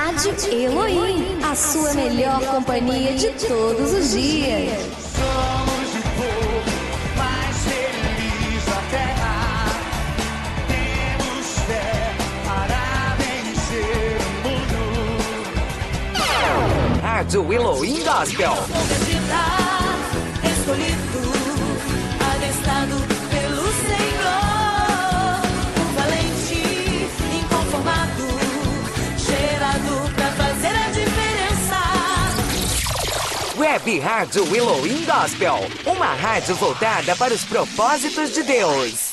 Rádio Elohim, a sua melhor companhia de todos os dias. Somos o povo mais feliz da terra. Temos fé para vencer o mundo. Rádio Elohim Gospel. Escolhido, adestrado pelo Senhor, um valente, inconformado, gerado pra fazer a diferença. Web Rádio Elohim Gospel, uma rádio voltada para os propósitos de Deus.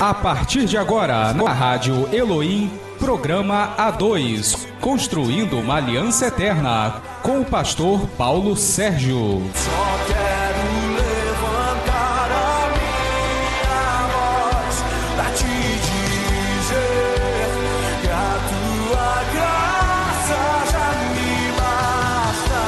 A partir de agora, na Rádio Elohim, programa A2, Construindo uma Aliança Eterna, com o pastor Paulo Sérgio. Só quero levantar a minha voz pra te dizer que a tua graça já me basta.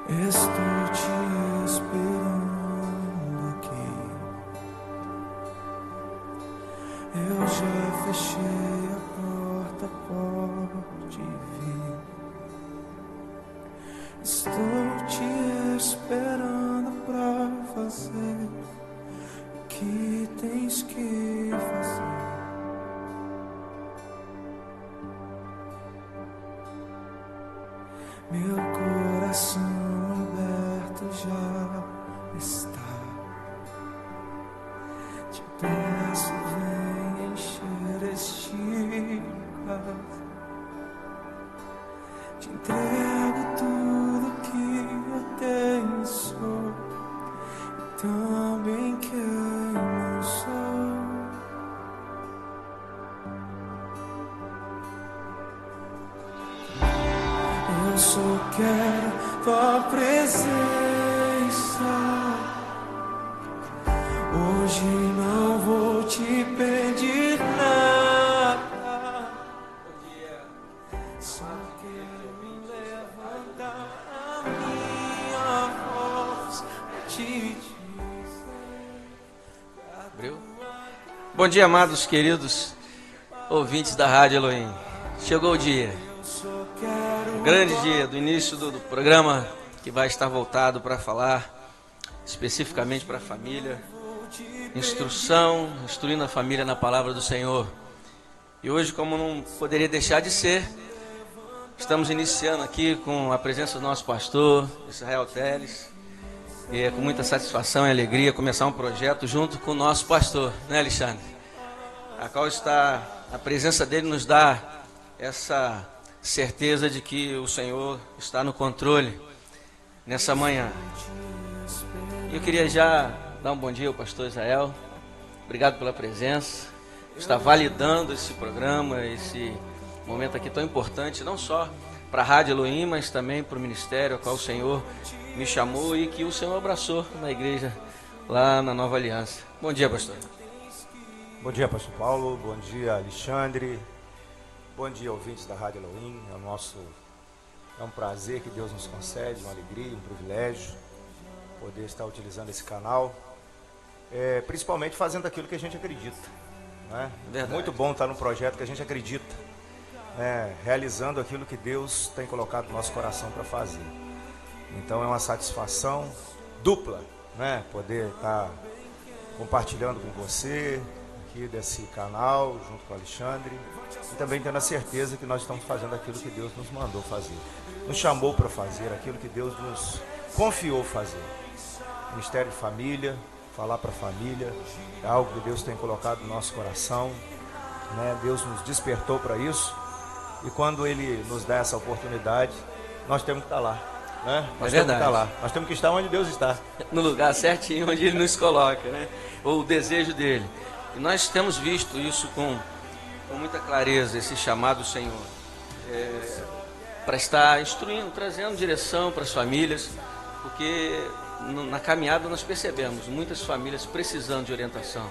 Estou te esperando aqui. Eu já fechei a porta, pode vir. Estou te esperando pra fazer o que tens que fazer. Meu coração já está. Te peço, vem encher este lugar. Te entrego tudo que eu tenho, sou e também quem não sou. Eu só quero tua presença. Hoje não vou te pedir nada. Só quero levantar a minha voz pra te dizer. Abriu? Bom dia, amados, queridos ouvintes da Rádio Elohim. Chegou o dia. O grande dia do início do programa, que vai estar voltado para falar especificamente para a família, instruindo a família na palavra do Senhor. E hoje, como não poderia deixar de ser, estamos iniciando aqui com a presença do nosso pastor Israel Teles, e é com muita satisfação e alegria começar um projeto junto com o nosso pastor, né, Alexandre? A qual está, a presença dele nos dá essa certeza de que o Senhor está no controle nessa manhã. Eu queria já dar um bom dia ao pastor Israel. Obrigado pela presença. Está validando esse programa, esse momento aqui tão importante, não só para a Rádio Elohim, mas também para o ministério ao qual o Senhor me chamou e que o Senhor abraçou na igreja lá na Nova Aliança. Bom dia, pastor. Bom dia, pastor Paulo. Bom dia, Alexandre. Bom dia, ouvintes da Rádio Elohim. É um prazer que Deus nos concede, uma alegria, um privilégio poder estar utilizando esse canal, principalmente fazendo aquilo que a gente acredita, né? É muito bom estar num projeto que a gente acredita, realizando aquilo que Deus tem colocado no nosso coração para fazer. Então é uma satisfação dupla, né? Poder estar compartilhando com você aqui desse canal, junto com o Alexandre, e também tendo a certeza que nós estamos fazendo aquilo que Deus nos mandou fazer, nos chamou para fazer, aquilo que Deus nos confiou fazer. Ministério de Família, falar para a família, é algo que Deus tem colocado no nosso coração, né? Deus nos despertou para isso, e quando Ele nos dá essa oportunidade, nós temos que estar lá. né? Nós temos que verdade. estar lá. Nós temos que estar onde Deus está. No lugar certinho onde Ele nos coloca, né? Ou o desejo dele. E nós temos visto isso com muita clareza, esse chamado do Senhor, para estar instruindo, trazendo direção para as famílias, porque na caminhada nós percebemos muitas famílias precisando de orientação,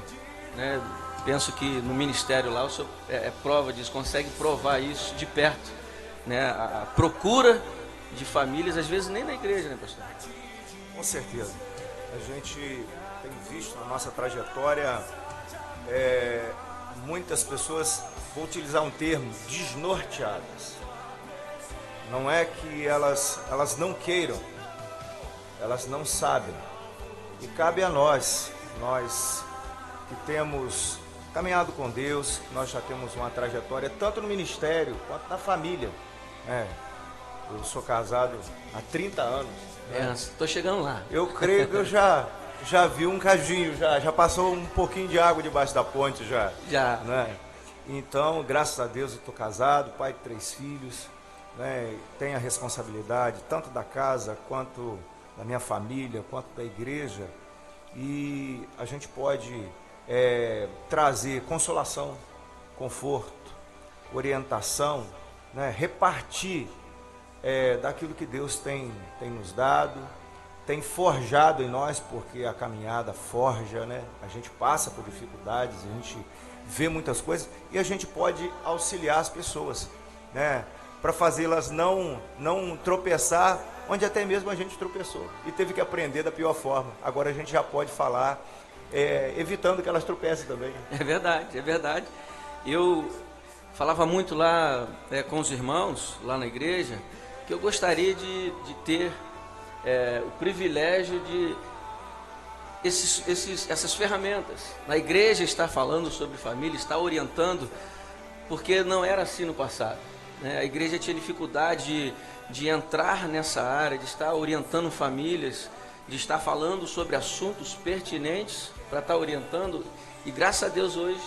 né? Penso que no ministério lá o senhor é prova disso, consegue provar isso de perto, né? A procura de famílias, às vezes nem na igreja, né, pastor? Com certeza. A gente tem visto na nossa trajetória muitas pessoas, vou utilizar um termo, desnorteadas. Não é que elas não queiram, elas não sabem. E cabe a nós que temos caminhado com Deus, nós já temos uma trajetória tanto no ministério quanto na família. Eu sou casado há 30 anos. Estou chegando lá. Eu creio que eu já vi um cadinho, já passou um pouquinho de água debaixo da ponte já. Né? Então, graças a Deus, eu estou casado, pai de 3 filhos, né? Tenho a responsabilidade tanto da casa, quanto da minha família, quanto da igreja. E a gente pode trazer consolação, conforto, orientação, né? Repartir daquilo que Deus tem nos dado, tem forjado em nós, porque a caminhada forja, né? A gente passa por dificuldades, a gente vê muitas coisas e a gente pode auxiliar as pessoas, né? Para fazê-las não tropeçar, onde até mesmo a gente tropeçou e teve que aprender da pior forma. Agora a gente já pode falar, evitando que elas tropecem também. É verdade, é verdade. Eu falava muito lá com os irmãos, lá na igreja, que eu gostaria de ter o privilégio de essas ferramentas. Na igreja está falando sobre família, está orientando, porque não era assim no passado, né? A igreja tinha dificuldade de entrar nessa área, de estar orientando famílias, de estar falando sobre assuntos pertinentes para estar orientando, e graças a Deus hoje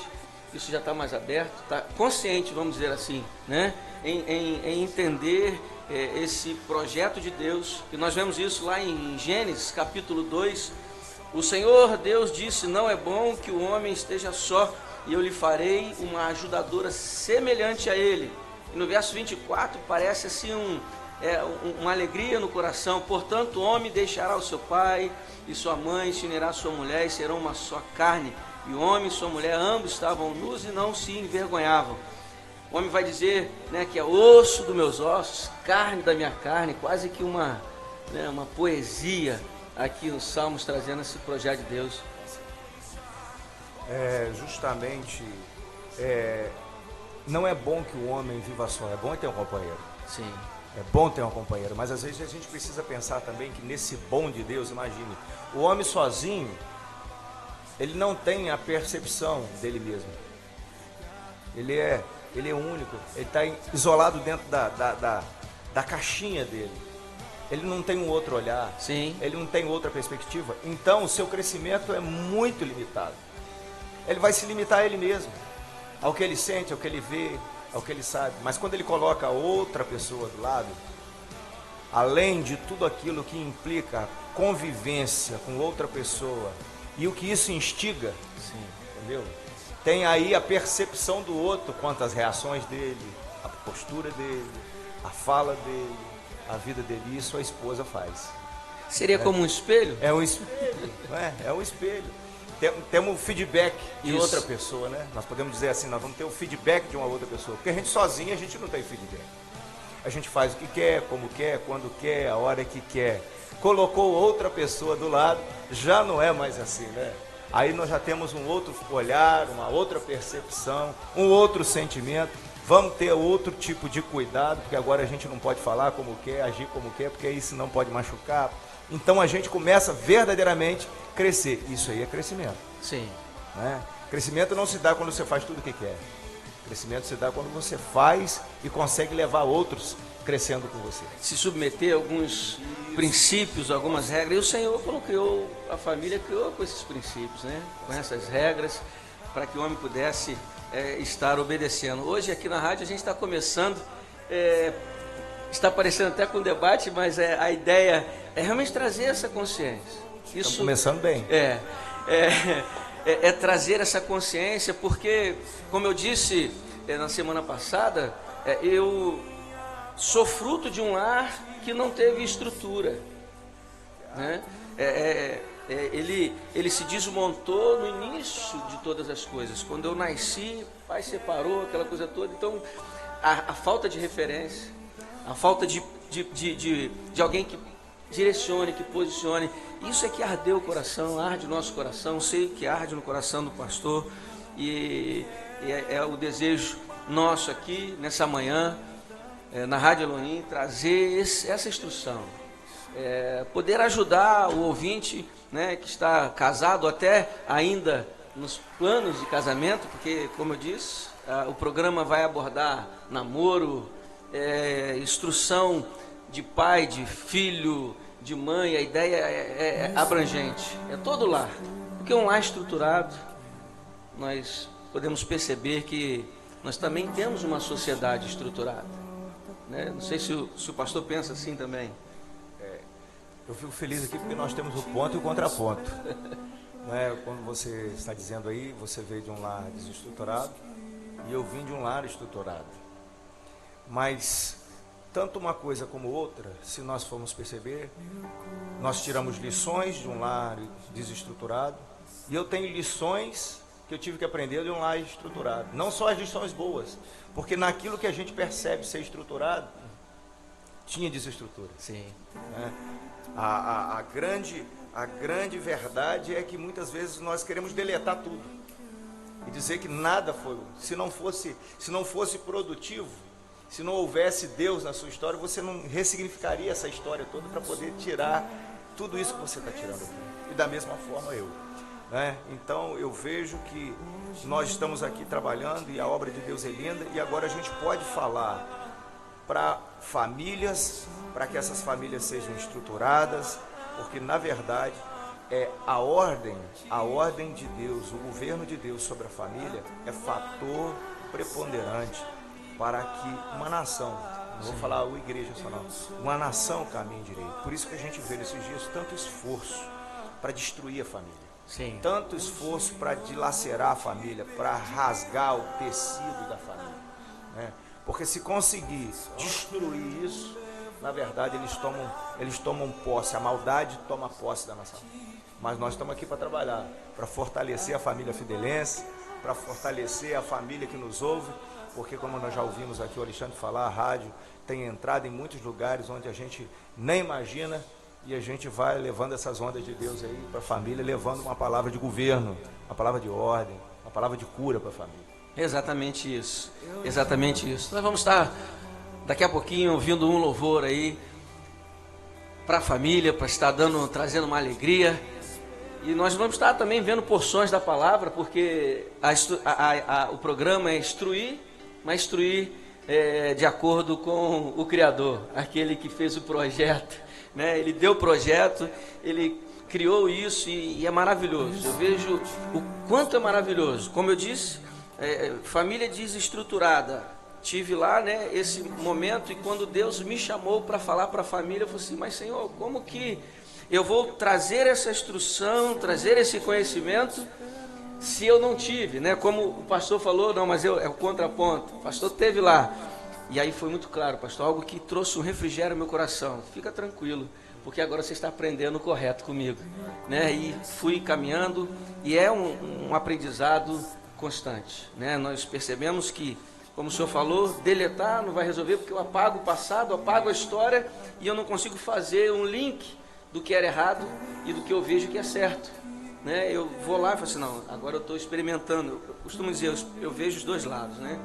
isso já está mais aberto, está consciente, vamos dizer assim, né? Em entender esse projeto de Deus, e nós vemos isso lá em Gênesis capítulo 2, o Senhor Deus disse: não é bom que o homem esteja só, e eu lhe farei uma ajudadora semelhante a ele. E no verso 24 parece assim uma alegria no coração. Portanto, o homem deixará o seu pai e sua mãe, se unirá à sua mulher, e serão uma só carne. E o homem e sua mulher ambos estavam nus e não se envergonhavam. O homem vai dizer, né, que é osso dos meus ossos, carne da minha carne, quase que uma poesia aqui nos Salmos, trazendo esse projeto de Deus. Justamente, não é bom que o homem viva só, é bom ter um companheiro. Sim. É bom ter um companheiro, mas às vezes a gente precisa pensar também que nesse bom de Deus, imagine, o homem sozinho, ele não tem a percepção dele mesmo. Ele é único, ele está isolado dentro da caixinha dele. Ele não tem um outro olhar. Sim. Ele não tem outra perspectiva. Então o seu crescimento é muito limitado. Ele vai se limitar a ele mesmo, ao que ele sente, ao que ele vê, ao que ele sabe. Mas quando ele coloca outra pessoa do lado, além de tudo aquilo que implica convivência com outra pessoa e o que isso instiga, sim, entendeu? Tem aí a percepção do outro quanto às reações dele, a postura dele, a fala dele, a vida dele. Isso a esposa faz. Seria como um espelho? É um espelho, não é? É um espelho. Temos o feedback de outra pessoa, né? Nós podemos dizer assim, nós vamos ter o feedback de uma outra pessoa. Porque a gente sozinho, a gente não tem feedback. A gente faz o que quer, como quer, quando quer, a hora que quer. Colocou outra pessoa do lado, já não é mais assim, né? Aí nós já temos um outro olhar, uma outra percepção, um outro sentimento. Vamos ter outro tipo de cuidado, porque agora a gente não pode falar como quer, agir como quer, porque isso não pode machucar. Então a gente começa verdadeiramente a crescer. Isso aí é crescimento. Sim. Né? Crescimento não se dá quando você faz tudo o que quer. Crescimento se dá quando você faz e consegue levar outros crescendo com você. Se submeter a alguns princípios, algumas regras. E o Senhor, quando criou a família, criou com esses princípios, né? Com essas regras, para que o homem pudesse estar obedecendo. Hoje aqui na rádio a gente está começando está parecendo até com debate, mas a ideia é realmente trazer essa consciência. Estamos começando bem. É trazer essa consciência, porque, como eu disse na semana passada, eu sou fruto de um lar que não teve estrutura, né? Ele se desmontou no início de todas as coisas. Quando eu nasci, o pai separou, aquela coisa toda. Então, a falta de referência, a falta de alguém que direcione, que posicione, isso é que ardeu o coração, arde o nosso coração, sei que arde no coração do pastor, e é o desejo nosso aqui, nessa manhã, na Rádio Elohim, trazer essa instrução, poder ajudar o ouvinte, né, que está casado, até ainda nos planos de casamento, porque, como eu disse, o programa vai abordar namoro, instrução de pai, de filho, de mãe. A ideia é abrangente, é todo lar, porque um lar estruturado, nós podemos perceber que nós também temos uma sociedade estruturada, né? Não sei se o pastor pensa assim também. Eu fico feliz aqui porque nós temos o ponto e o contraponto. Né? Quando você está dizendo aí, você veio de um lar desestruturado e eu vim de um lar estruturado. Mas tanto uma coisa como outra, se nós formos perceber, nós tiramos lições de um lar desestruturado, e eu tenho lições que eu tive que aprender de um lar estruturado. Não só as lições boas, porque naquilo que a gente percebe ser estruturado, tinha desestrutura. Sim. Né? A grande verdade é que muitas vezes nós queremos deletar tudo e dizer que nada foi. Se não fosse produtivo, se não houvesse Deus na sua história, você não ressignificaria essa história toda para poder tirar tudo isso que você está tirando aqui. E da mesma forma eu. Né? Então eu vejo que nós estamos aqui trabalhando e a obra de Deus é linda, e agora a gente pode falar para famílias, para que essas famílias sejam estruturadas, porque na verdade a ordem de Deus, o governo de Deus sobre a família é fator preponderante para que uma nação, não vou falar a igreja só não, uma nação caminhe direito. Por isso que a gente vê nesses dias tanto esforço para destruir a família. Sim. Tanto esforço para dilacerar a família, para rasgar o tecido da família, né? Porque se conseguir destruir isso, na verdade eles tomam posse, a maldade toma posse da nação. Mas nós estamos aqui para trabalhar, para fortalecer a família fidelense, para fortalecer a família que nos ouve, porque como nós já ouvimos aqui o Alexandre falar, a rádio tem entrado em muitos lugares onde a gente nem imagina, e a gente vai levando essas ondas de Deus aí para a família, levando uma palavra de governo, uma palavra de ordem, uma palavra de cura para a família. Exatamente isso, exatamente isso. Nós vamos estar daqui a pouquinho ouvindo um louvor aí para a família, para estar trazendo uma alegria, e nós vamos estar também vendo porções da palavra, porque o programa é instruir, mas instruir de acordo com o Criador, aquele que fez o projeto, né? Ele deu o projeto, ele criou isso e é maravilhoso. Eu vejo o quanto é maravilhoso. Como eu disse, família desestruturada. Tive lá, né, esse momento, e quando Deus me chamou para falar para a família, eu falei assim, mas Senhor, como que eu vou trazer essa instrução, trazer esse conhecimento, se eu não tive, né? Como o pastor falou, não, mas é o contraponto. O pastor esteve lá, e aí foi muito claro, pastor, algo que trouxe um refrigério ao meu coração. Fica tranquilo, porque agora você está aprendendo o correto comigo, né? E fui caminhando, e é um aprendizado constante, né? Nós percebemos que, como o senhor falou, deletar não vai resolver, porque eu apago o passado, apago a história, e eu não consigo fazer um link do que era errado e do que eu vejo que é certo, né? Eu vou lá e falo assim, não, agora eu estou experimentando. Eu costumo dizer, eu vejo os dois lados, né?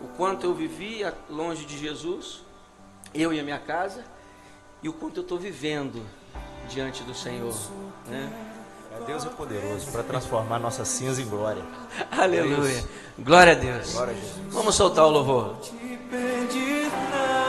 O quanto eu vivia longe de Jesus, eu e a minha casa, e o quanto eu estou vivendo diante do Senhor, né? Deus é poderoso para transformar nossa cinza em glória. Aleluia. Glória a Deus. Glória a Jesus. Vamos soltar o louvor. Te pedir nada.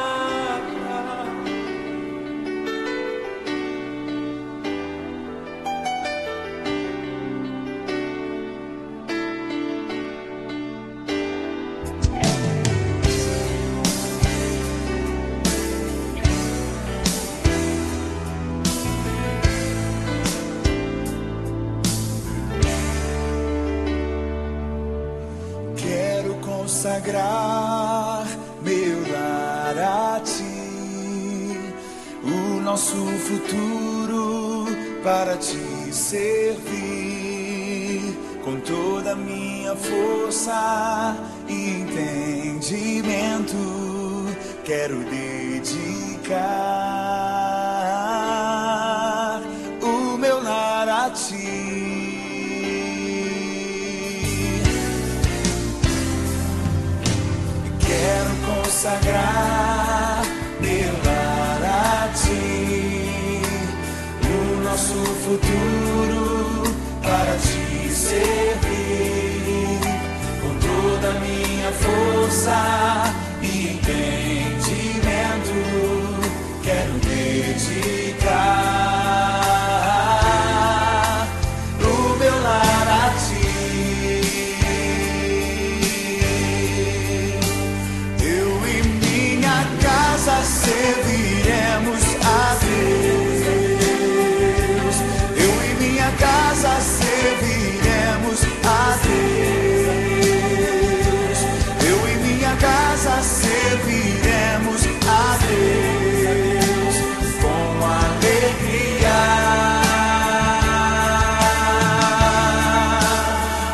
consagrar meu lar a ti, o nosso futuro para te servir, com toda a minha força e entendimento, quero dedicar o meu lar a ti. Quero consagrar meu lar a ti, o nosso futuro para te servir, com toda a minha força e entendimento, quero dedicar o meu lar a ti. Serviremos a Deus. Eu e minha casa serviremos a Deus. Eu e minha casa serviremos a Deus com alegria.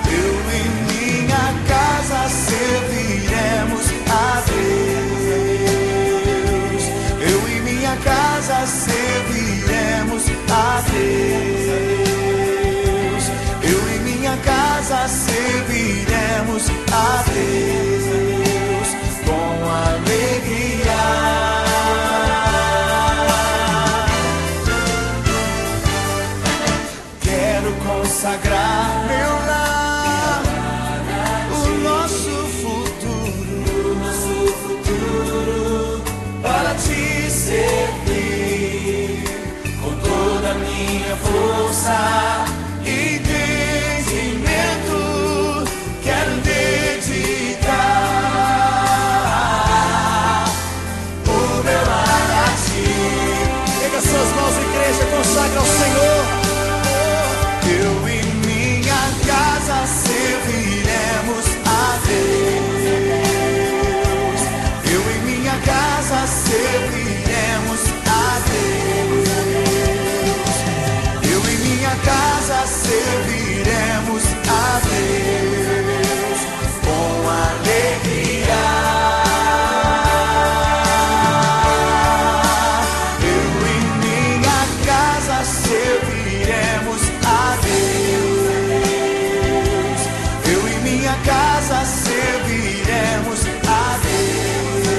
Eu e minha casa serviremos a Deus. Casa serviremos a Deus. Eu e minha casa serviremos a Deus com alegria. Quero consagrar meu lar, o nosso futuro para te servir, com toda a minha força e entendimento, quero dedicar o meu lar a ti. Pega suas mãos, igreja, consagra ao Senhor. Eu e minha casa serviremos a Deus. Eu e minha casa serviremos a Deus. Eu e minha casa serviremos a Deus com alegria. Eu e minha casa serviremos a Deus. Eu e minha casa serviremos a Deus.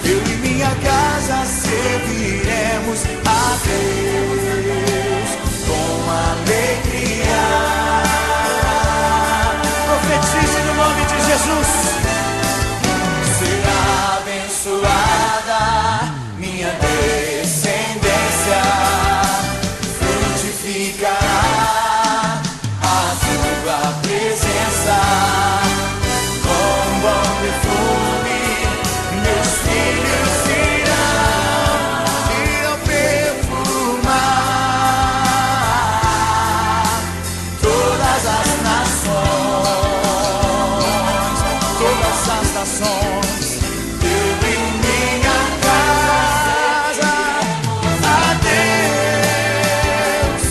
Eu e minha casa serviremos a Deus com alegria. Profetize no nome de Jesus. Será abençoada minha descendência, frutificará a tua presença. Com bom perfume meus filhos irão perfumar todas as nações, todas as nações. Eu e minha casa a Deus.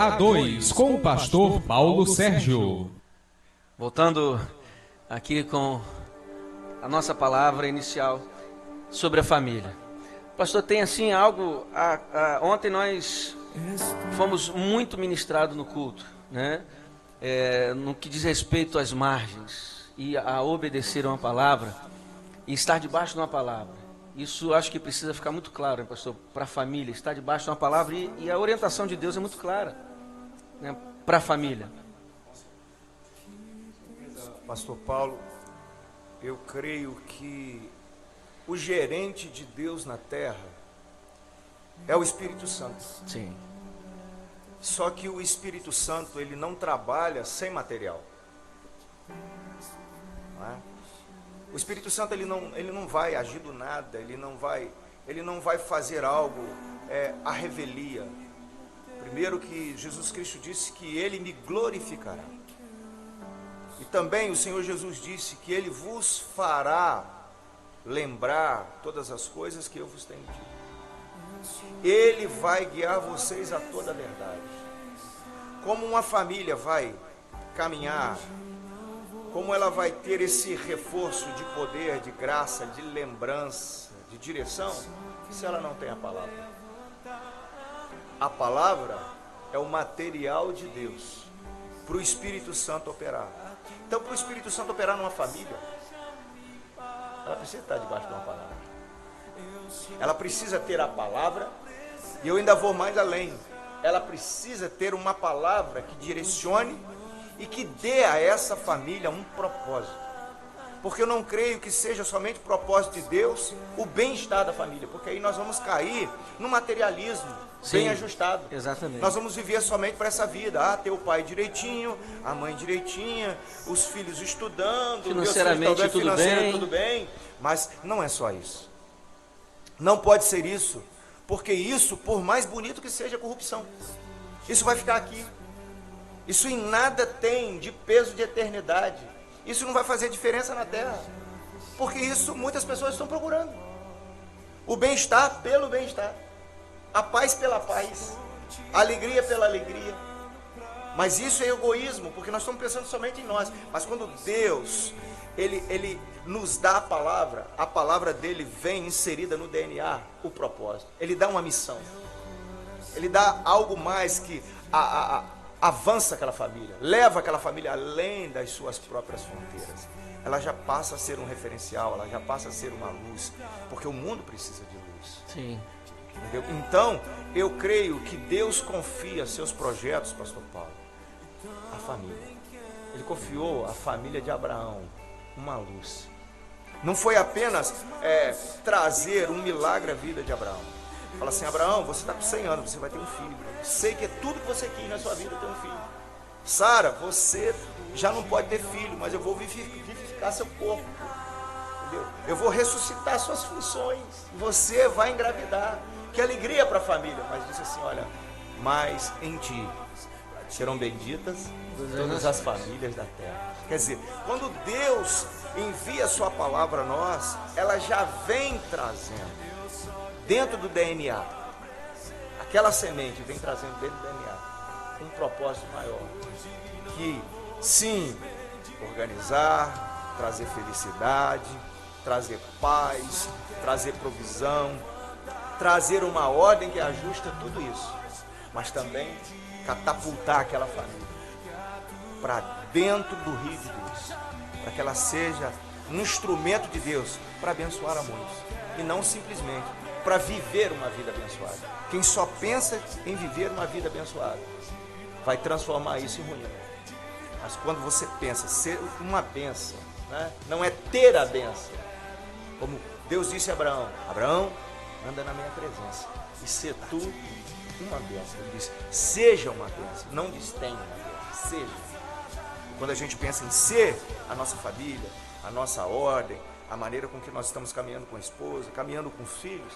A2 com o pastor Paulo Sérgio. Voltando aqui com a nossa palavra inicial sobre a família. Pastor, tem assim algo... Ontem nós fomos muito ministrados no culto, né? No que diz respeito às margens e a obedecer uma palavra e estar debaixo de uma palavra. Isso acho que precisa ficar muito claro, hein, pastor, para a família, estar debaixo de uma palavra e a orientação de Deus é muito clara, né, para a família. Pastor Paulo, eu creio que o gerente de Deus na terra é o Espírito Santo. Sim. Só que o Espírito Santo, ele não trabalha sem material. Não é? O Espírito Santo, ele não vai agir do nada, ele não vai fazer algo à revelia. Primeiro que Jesus Cristo disse que ele me glorificará. E também o Senhor Jesus disse que ele vos fará lembrar todas as coisas que eu vos tenho dito. Ele vai guiar vocês a toda a verdade. Como uma família vai caminhar, como ela vai ter esse reforço de poder, de graça, de lembrança, de direção, se ela não tem a palavra. A palavra é o material de Deus para o Espírito Santo operar. Então, para o Espírito Santo operar numa família, ela precisa estar debaixo de uma palavra. Ela precisa ter a palavra, e eu ainda vou mais além. Ela precisa ter uma palavra que direcione e que dê a essa família um propósito. Porque eu não creio que seja somente o propósito de Deus o bem-estar da família, porque aí nós vamos cair no materialismo. Sim, bem ajustado. Exatamente. Nós vamos viver somente para essa vida. Ter o pai direitinho, a mãe direitinha, os filhos estudando, financeiramente tudo bem. Mas não é só isso. Não pode ser isso, porque isso, por mais bonito que seja, é corrupção. Isso vai ficar aqui. Isso em nada tem de peso de eternidade. Isso não vai fazer diferença na terra, porque isso muitas pessoas estão procurando. O bem-estar pelo bem-estar, a paz pela paz, a alegria pela alegria. Mas isso é egoísmo, porque nós estamos pensando somente em nós. Mas quando Deus, Ele nos dá a palavra dele vem inserida no DNA, o propósito. Ele dá uma missão. Ele dá algo mais que avança aquela família, leva aquela família além das suas próprias fronteiras. Ela já passa a ser um referencial, ela já passa a ser uma luz, porque o mundo precisa de luz. Sim. Entendeu? Então, eu creio que Deus confia seus projetos, pastor Paulo, à família. Ele confiou à família de Abraão uma luz. Não foi apenas trazer um milagre à vida de Abraão. Fala assim: Abraão, você está com 100 anos, você vai ter um filho. Sei que é tudo que você quis na sua vida ter um filho. Sara, você já não pode ter filho, mas eu vou vivificar seu corpo. Entendeu? Eu vou ressuscitar suas funções. Você vai engravidar. Que alegria para a família. Mas disse assim: olha, mas em ti serão benditas todas as famílias da terra. Quer dizer, quando Deus envia a sua palavra a nós, ela já vem trazendo dentro do DNA, aquela semente vem trazendo dentro do DNA um propósito maior, que sim, organizar, trazer felicidade, trazer paz, trazer provisão, trazer uma ordem que ajusta tudo isso, mas também catapultar aquela família para dentro do rio de Deus, para que ela seja um instrumento de Deus para abençoar a muitos, e não simplesmente para viver uma vida abençoada. Quem só pensa em viver uma vida abençoada vai transformar isso em ruína. Mas quando você pensa ser uma bênção, né? Não é ter a bênção, como Deus disse a Abraão: Abraão, anda na minha presença e ser tu uma bênção. Ele disse: seja uma bênção, não diz tenha uma bênção, seja. Quando a gente pensa em ser a nossa família, a nossa ordem, a maneira com que nós estamos caminhando com a esposa, caminhando com os filhos,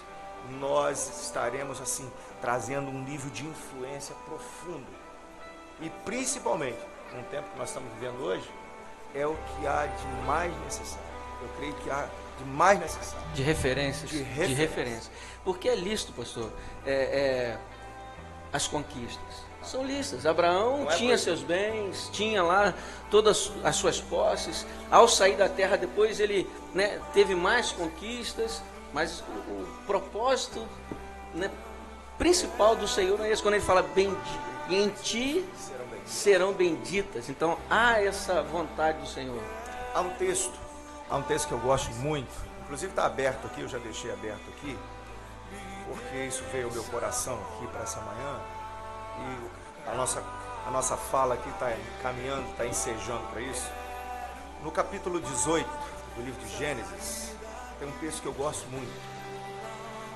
nós estaremos assim, trazendo um nível de influência profundo. E principalmente, no tempo que nós estamos vivendo hoje, é o que há de mais necessário. Eu creio que há de mais necessário. De referências. De referência. Porque é lícito, pastor, as conquistas. São listas. Abraão tinha seus bens, tinha lá todas as suas posses. Ao sair da terra depois ele, né, teve mais conquistas, mas o propósito, né, principal do Senhor é esse, quando ele fala em ti serão benditas. Então há essa vontade do Senhor. Há um texto que eu gosto muito, inclusive está aberto aqui, eu já deixei aberto aqui, porque isso veio ao meu coração aqui para essa manhã, e a nossa fala aqui está caminhando, está ensejando para isso. No capítulo 18 do livro de Gênesis, tem um texto que eu gosto muito.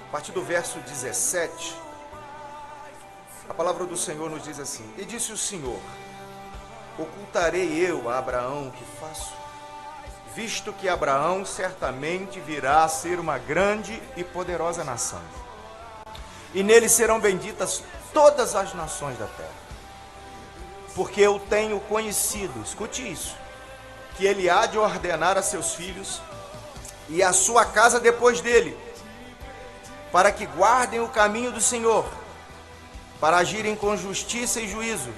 A partir do verso 17, a palavra do Senhor nos diz assim: E disse o Senhor: Ocultarei eu a Abraão o que faço, visto que Abraão certamente virá a ser uma grande e poderosa nação, e nele serão benditas todas as nações da terra. Porque eu tenho conhecido, escute isso, que ele há de ordenar a seus filhos e a sua casa depois dele, para que guardem o caminho do Senhor, para agirem com justiça e juízo,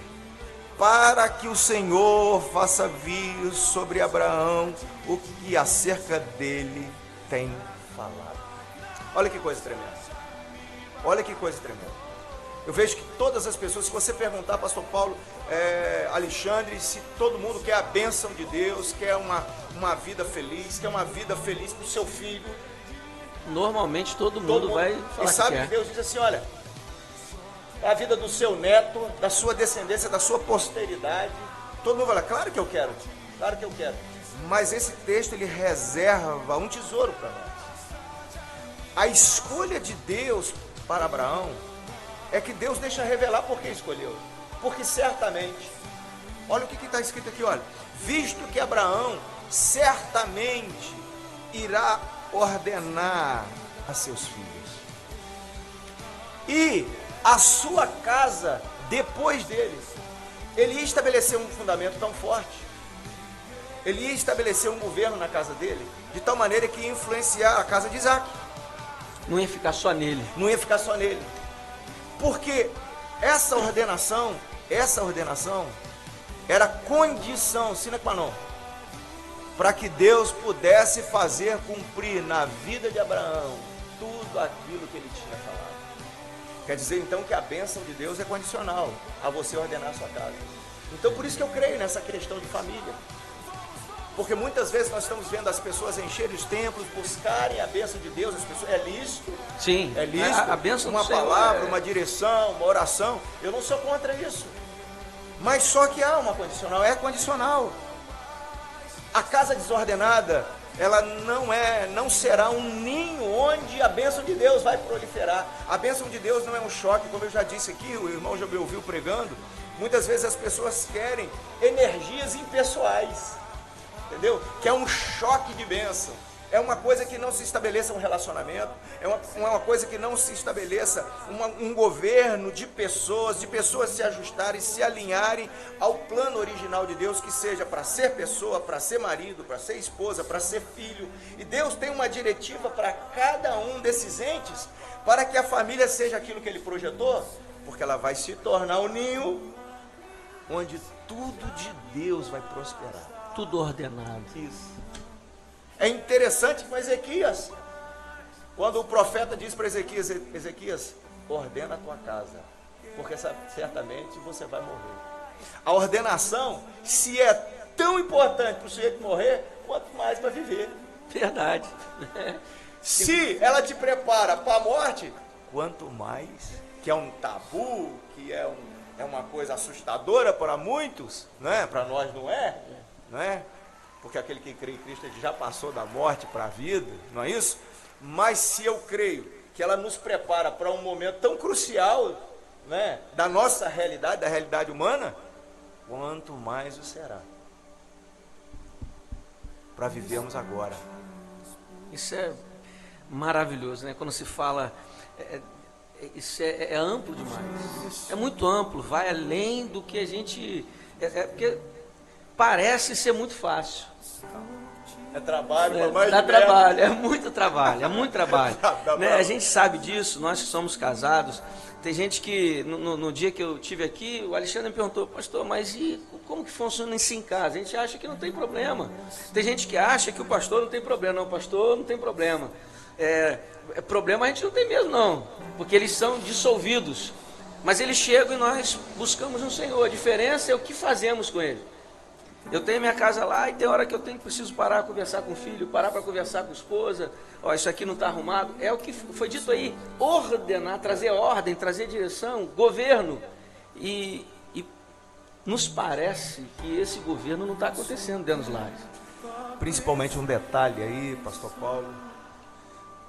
para que o Senhor faça vir sobre Abraão o que acerca dele tem falado. Olha que coisa tremenda. Olha que coisa tremenda. Eu vejo que todas as pessoas, se você perguntar, pastor Paulo, Alexandre, se todo mundo quer a bênção de Deus, quer uma vida feliz, quer uma vida feliz para o seu filho. Normalmente todo mundo vai falar. E sabe que que Deus diz assim, olha, a vida do seu neto, da sua descendência, da sua posteridade. Todo mundo fala, claro que eu quero, claro que eu quero. Mas esse texto, ele reserva um tesouro para nós. A escolha de Deus para Abraão é que Deus deixa revelar por que escolheu. Porque certamente, olha o que está escrito aqui, olha. Visto que Abraão certamente irá ordenar a seus filhos. E a sua casa depois dele. Ele ia estabelecer um fundamento tão forte. Ele ia estabelecer um governo na casa dele, de tal maneira que ia influenciar a casa de Isaac. Não ia ficar só nele. Não ia ficar só nele. Porque essa ordenação era condição sine qua non para que Deus pudesse fazer cumprir na vida de Abraão tudo aquilo que ele tinha falado. Quer dizer então que a bênção de Deus é condicional a você ordenar a sua casa. Então por isso que eu creio nessa questão de família. Porque muitas vezes nós estamos vendo as pessoas encherem os templos, buscarem a bênção de Deus, as pessoas, é lícito. Sim, é lícito. A bênção uma do Senhor palavra, uma direção, uma oração. Eu não sou contra isso. Mas só que há uma condicional, é condicional. A casa desordenada, ela não será um ninho onde a bênção de Deus vai proliferar. A bênção de Deus não é um choque, como eu já disse aqui, o irmão já me ouviu pregando. Muitas vezes as pessoas querem energias impessoais. Entendeu? Que é um choque de bênção. É uma coisa que não se estabeleça um relacionamento. É uma coisa que não se estabeleça um governo de pessoas se ajustarem, se alinharem ao plano original de Deus, que seja para ser pessoa, para ser marido, para ser esposa, para ser filho. E Deus tem uma diretiva para cada um desses entes, para que a família seja aquilo que Ele projetou, porque ela vai se tornar um ninho onde tudo de Deus vai prosperar. Tudo ordenado. Isso. É interessante com Ezequias, quando o profeta diz para Ezequias, Ezequias, ordena a tua casa, porque certamente você vai morrer. A ordenação, se é tão importante para o sujeito morrer, quanto mais para viver. Verdade. Se ela te prepara para a morte, quanto mais, que é um tabu, que é uma coisa assustadora para muitos, né? Para nós não é. Não é? Porque aquele que crê em Cristo ele já passou da morte para a vida, não é isso? Mas se eu creio que ela nos prepara para um momento tão crucial, né, da nossa realidade, da realidade humana, quanto mais o será para vivermos agora. Isso é maravilhoso, né? Quando se fala, isso é amplo demais. É muito amplo, vai além do que a gente... porque parece ser muito fácil. É trabalho, mais dá de trabalho, é muito trabalho, é muito trabalho. Dá Né? A gente sabe disso, nós que somos casados. Tem gente que, no dia que eu tive aqui, o Alexandre me perguntou, pastor, mas e como que funciona isso em casa? A gente acha que não tem problema. Tem gente que acha que o pastor não tem problema. Não, o pastor não tem problema. Problema a gente não tem mesmo, não, porque eles são dissolvidos. Mas eles chegam e nós buscamos no Senhor. A diferença é o que fazemos com ele. Eu tenho minha casa lá e tem hora que eu preciso parar para conversar com o filho, parar para conversar com a esposa. Ó, isso aqui não está arrumado. É o que foi dito aí, ordenar, trazer ordem, trazer direção, governo. E nos parece que esse governo não está acontecendo dentro dos lares. Principalmente um detalhe aí, pastor Paulo,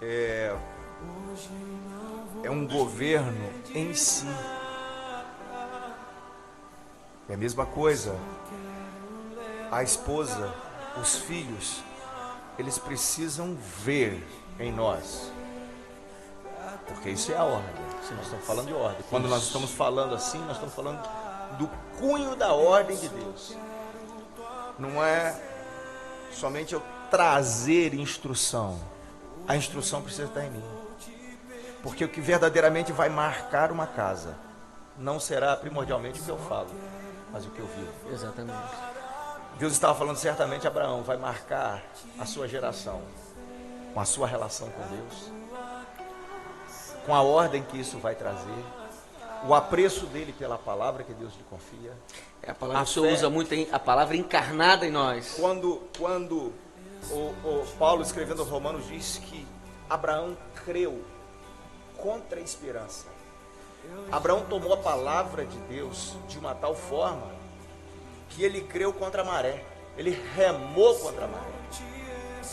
é um governo em si. É a mesma coisa. A esposa, os filhos, eles precisam ver em nós. Porque isso é a ordem. Nós estamos falando de ordem. Quando nós estamos falando assim, nós estamos falando do cunho da ordem de Deus. Não é somente eu trazer instrução. A instrução precisa estar em mim. Porque o que verdadeiramente vai marcar uma casa não será primordialmente o que eu falo, mas o que eu vivo. Exatamente. Deus estava falando certamente a Abraão, vai marcar a sua geração com a sua relação com Deus, com a ordem que isso vai trazer, o apreço dele pela palavra que Deus lhe confia. A palavra que o Senhor usa muito, a palavra encarnada em nós. Quando o Paulo, escrevendo aos Romanos, diz que Abraão creu contra a esperança. Abraão tomou a palavra de Deus de uma tal forma que ele creu contra a maré. Ele remou contra a maré.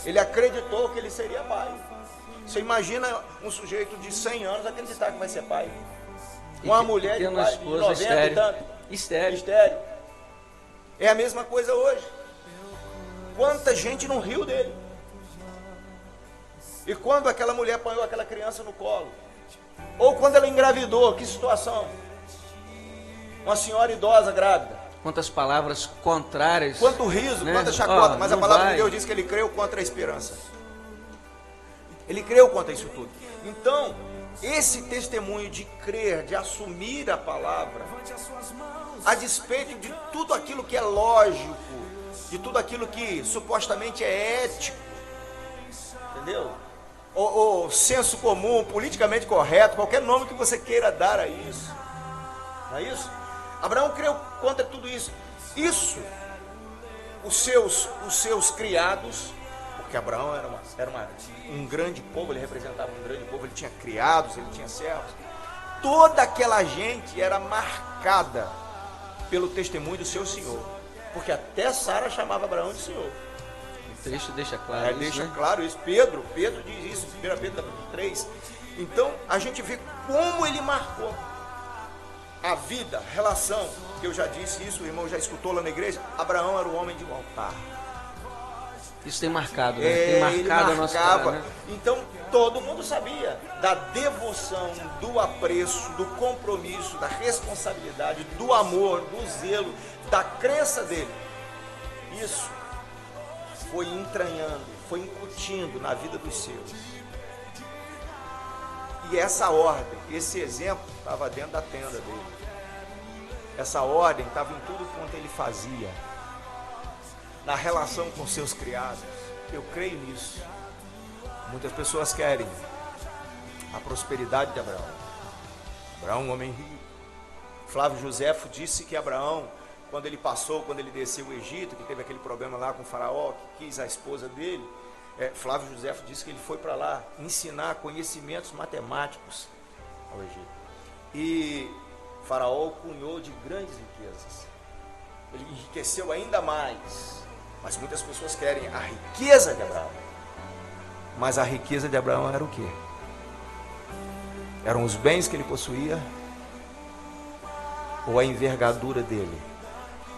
Ele acreditou que ele seria pai. Você imagina um sujeito de 100 anos acreditar que vai ser pai? Uma mulher de 90 e tanto. Estéril. É a mesma coisa hoje. Quanta gente não riu dele. E quando aquela mulher apanhou aquela criança no colo, ou quando ela engravidou, que situação? Uma senhora idosa grávida. Quantas palavras contrárias. Quanto riso, né? quanta chacota. Mas a palavra de Deus diz que ele creu contra a esperança. Ele creu contra isso tudo. Então, esse testemunho de crer, de assumir a palavra, a despeito de tudo aquilo que é lógico, de tudo aquilo que supostamente é ético, entendeu? Ou senso comum, politicamente correto, qualquer nome que você queira dar a isso. Não é isso? Abraão creu contra tudo isso. Isso, os seus criados, porque Abraão era um grande povo, ele representava um grande povo, ele tinha criados, ele tinha servos. Toda aquela gente era marcada pelo testemunho do seu Senhor. Porque até Sara chamava Abraão de Senhor. O texto deixa claro isso, deixa né? claro isso. Pedro diz isso, 1 Pedro 3. Então, a gente vê como ele marcou a vida, a relação, que eu já disse isso, o irmão já escutou lá na igreja. Abraão era o homem de um altar. Isso tem marcado, né? Tem marcado a nossa vida, né? Então, todo mundo sabia da devoção, do apreço, do compromisso, da responsabilidade, do amor, do zelo, da crença dele. Isso foi entranhando, foi incutindo na vida dos seus. E essa ordem, esse exemplo estava dentro da tenda dele. Essa ordem estava em tudo quanto ele fazia. Na relação com seus criados. Eu creio nisso. Muitas pessoas querem a prosperidade de Abraão. Abraão, um homem rico. Flávio Joséfo disse que Abraão, quando ele desceu o Egito, que teve aquele problema lá com o faraó, que quis a esposa dele, Flávio Joséfo disse que ele foi para lá ensinar conhecimentos matemáticos ao Egito. E faraó o cunhou de grandes riquezas. Ele enriqueceu ainda mais. Mas muitas pessoas querem a riqueza de Abraão. Mas a riqueza de Abraão era o quê? Eram os bens que ele possuía? Ou a envergadura dele,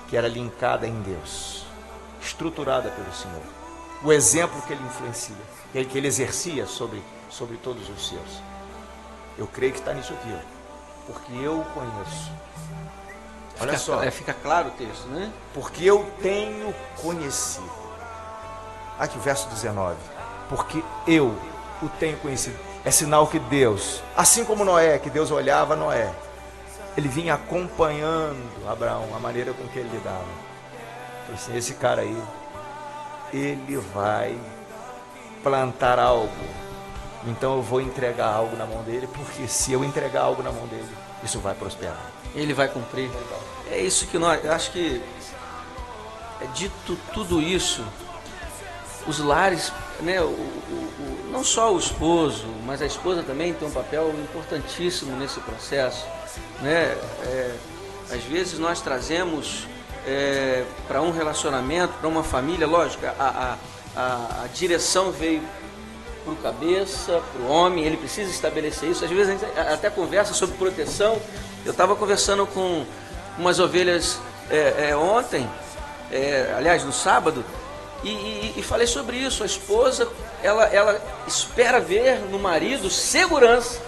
que era linkada em Deus, estruturada pelo Senhor? O exemplo que ele influencia, que ele exercia sobre todos os seus. Eu creio que está nisso aqui, porque eu o conheço. Olha só. Fica claro o texto, né? Porque eu tenho conhecido. Aqui o verso 19. Porque eu o tenho conhecido. É sinal que Deus, assim como Noé, que Deus olhava Noé, ele vinha acompanhando Abraão, a maneira com que ele lidava. Assim, esse cara aí, ele vai plantar algo, então eu vou entregar algo na mão dele, porque se eu entregar algo na mão dele, isso vai prosperar. Ele vai cumprir. É isso que nós, acho que, dito tudo isso, os lares, né, não só o esposo, mas a esposa também tem um papel importantíssimo nesse processo, né? Às vezes nós trazemos para um relacionamento, para uma família, lógico, a direção veio para o cabeça, para o homem, ele precisa estabelecer isso. Às vezes a gente até conversa sobre proteção. Eu estava conversando com umas ovelhas ontem, aliás, no sábado, e falei sobre isso. A esposa, ela espera ver no marido segurança,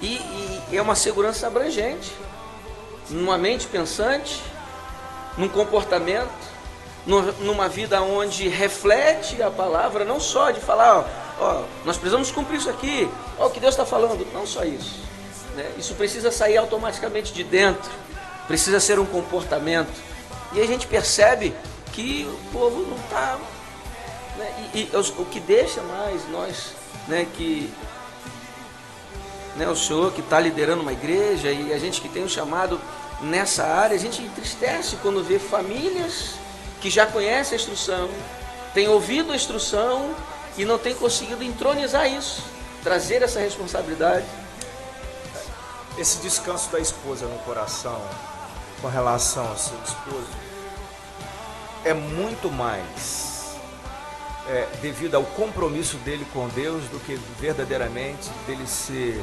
e é uma segurança abrangente, numa mente pensante, num comportamento, numa vida onde reflete a palavra, não só de falar, ó, nós precisamos cumprir isso aqui, ó, o que Deus está falando, não só isso, né? Isso precisa sair automaticamente de dentro, precisa ser um comportamento, e a gente percebe que o povo não está, né? E o que deixa mais nós, né, que, né, o senhor que está liderando uma igreja e a gente que tem um chamado nessa área, a gente entristece quando vê famílias que já conhecem a instrução, têm ouvido a instrução e não têm conseguido entronizar isso, trazer essa responsabilidade. Esse descanso da esposa no coração com relação ao seu esposo é muito mais devido ao compromisso dele com Deus do que verdadeiramente dele ser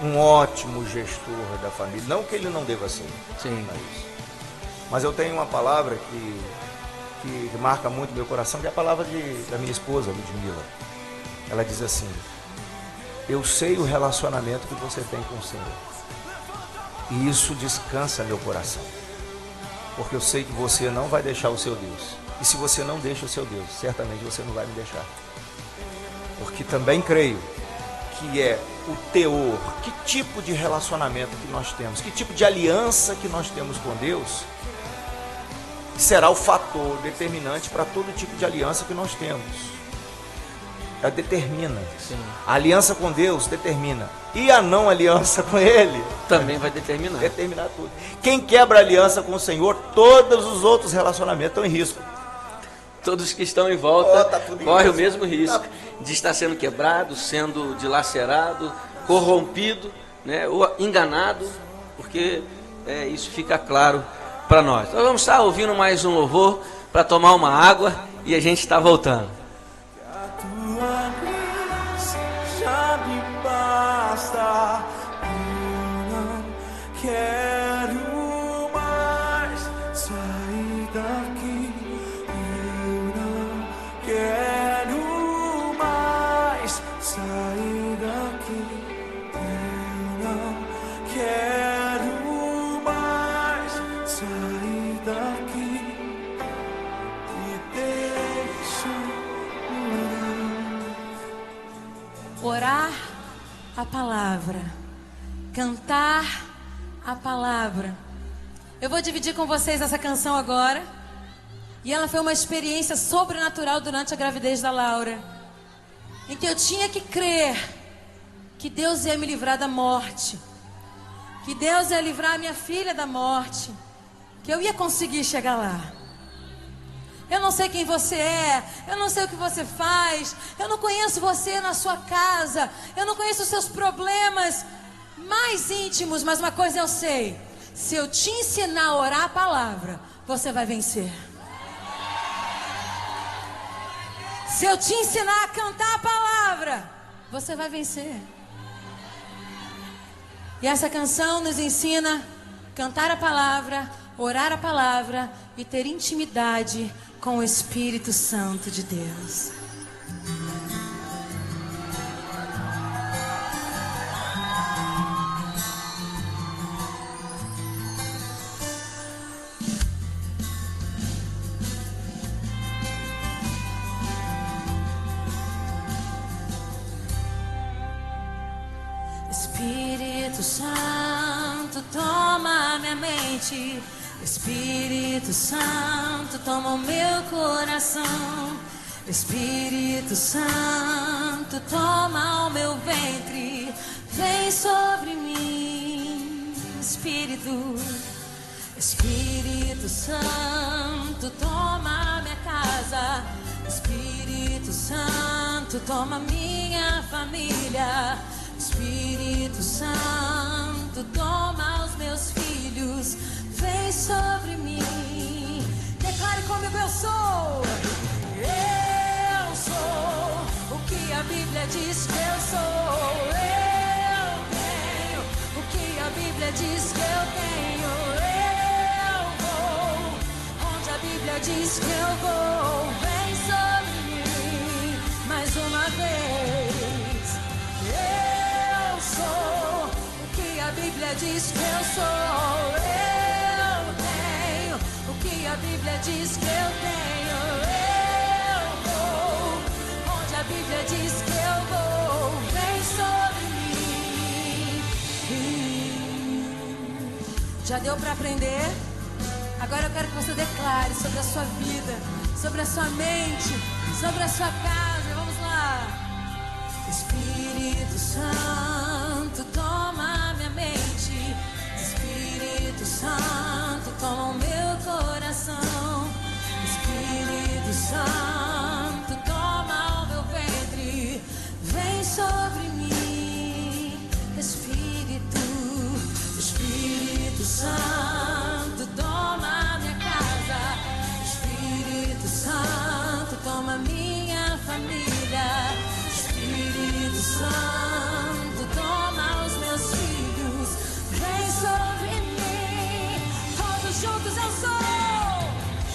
um ótimo gestor da família. Não que ele não deva ser. Sim. Mas eu tenho uma palavra que marca muito meu coração, que é a palavra da minha esposa, Ludmila. Ela diz assim: eu sei o relacionamento que você tem com o Senhor, e isso descansa meu coração, porque eu sei que você não vai deixar o seu Deus, e se você não deixa o seu Deus, certamente você não vai me deixar, porque também creio que é o teor, que tipo de relacionamento que nós temos, que tipo de aliança que nós temos com Deus, será o fator determinante para todo tipo de aliança que nós temos. Ela determina. Sim. A aliança com Deus determina. E a não aliança com Ele também vai determinar. Determinar tudo. Quem quebra a aliança com o Senhor, todos os outros relacionamentos estão em risco. Todos que estão em volta correm o risco. mesmo risco de estar sendo quebrado, sendo dilacerado, corrompido, né, ou enganado, porque isso fica claro para nós. Nós vamos estar ouvindo mais um louvor para tomar uma água e a gente está voltando. A tua graça já me basta, eu não quero mais sair daqui, eu não quero mais sair daqui, eu não quero mais sair daqui e deixa Orar a palavra, cantar a palavra. Eu vou dividir com vocês essa canção agora. E ela foi uma experiência sobrenatural durante a gravidez da Laura, em que eu tinha que crer que Deus ia me livrar da morte, que Deus ia livrar a minha filha da morte, que eu ia conseguir chegar lá. Eu não sei quem você é, eu não sei o que você faz, eu não conheço você na sua casa, eu não conheço os seus problemas mais íntimos, mas uma coisa eu sei: se eu te ensinar a orar a palavra, você vai vencer. Se eu te ensinar a cantar a palavra, você vai vencer. E essa canção nos ensina a cantar a palavra, orar a palavra e ter intimidade com o Espírito Santo de Deus. mente. Espírito Santo, toma o meu coração. Espírito Santo, toma o meu ventre. Vem sobre mim, Espírito. Espírito Santo, toma minha casa. Espírito Santo, toma minha família. Espírito Santo, toma os meus filhos. Vem sobre mim. Declare comigo: eu sou. Eu sou o que a Bíblia diz que eu sou. Eu tenho o que a Bíblia diz que eu tenho. Eu vou onde a Bíblia diz que eu vou. Vem sobre mim mais uma vez. Eu sou o que a Bíblia diz que eu sou. Eu tenho o que a Bíblia diz que eu tenho. Eu vou onde a Bíblia diz que eu vou. Vem sobre mim. Já deu para aprender? Agora eu quero que você declare sobre a sua vida, sobre a sua mente, sobre a sua casa. Vamos lá. Espírito Santo, toma minha mente. Espírito Santo, toma o meu coração. Espírito Santo, toma o meu ventre. Vem sobre mim, Espírito. Espírito Santo, toma minha casa. Espírito Santo, toma minha família. Espírito Santo, toma os meus filhos. Vem sobre mim. Todos juntos: eu sou.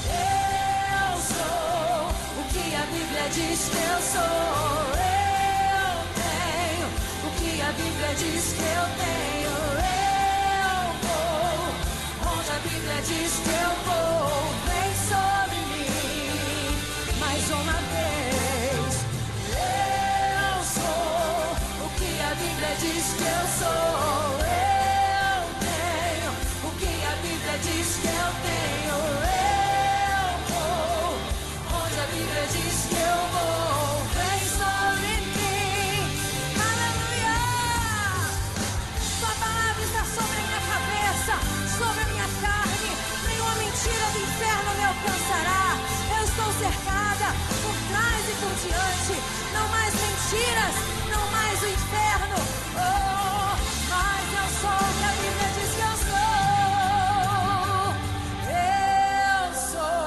Eu sou o que a Bíblia diz que eu sou. Eu tenho o que a Bíblia diz que eu tenho. Eu vou onde a Bíblia diz que eu vou. Vem sobre mim mais uma vez. Eu sou o que a Bíblia diz que eu sou. Eu tenho o que a Bíblia diz que eu tenho. Eu vou onde a Bíblia diz que eu vou. Vem sobre mim. Aleluia. Sua palavra está sobre a minha cabeça, sobre a minha carne. Nenhuma mentira do inferno me alcançará. Eu estou cercada por trás e por diante. Não mais mentiras, não mais o inferno. Oh, mas eu sou o que a Bíblia diz que eu sou. Eu sou.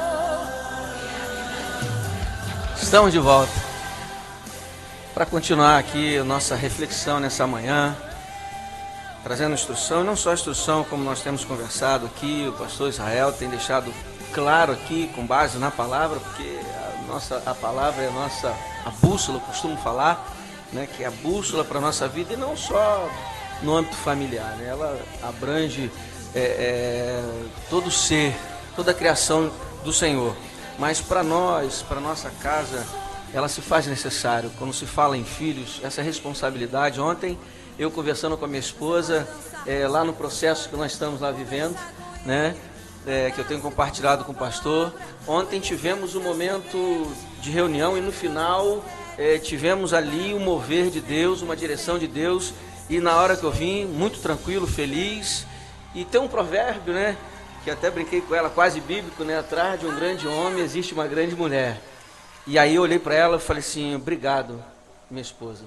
Estamos de volta para continuar aqui a nossa reflexão nessa manhã, trazendo instrução, e não só instrução, como nós temos conversado aqui. O pastor Israel tem deixado claro aqui, com base na palavra, porque a palavra é a bússola, eu costumo falar, né, que é a bússola para a nossa vida, e não só no âmbito familiar, né? Ela abrange todo ser, toda a criação do Senhor. Mas para nós, para nossa casa, ela se faz necessário. Quando se fala em filhos, essa responsabilidade. Ontem, eu conversando com a minha esposa, lá no processo que nós estamos lá vivendo, né, que eu tenho compartilhado com o pastor. Ontem tivemos um momento de reunião e no final tivemos ali um mover de Deus, uma direção de Deus. E na hora que eu vim, muito tranquilo, feliz. E tem um provérbio, né, que até brinquei com ela, quase bíblico, né? Atrás de um grande homem existe uma grande mulher. E aí eu olhei para ela e falei assim: obrigado, minha esposa.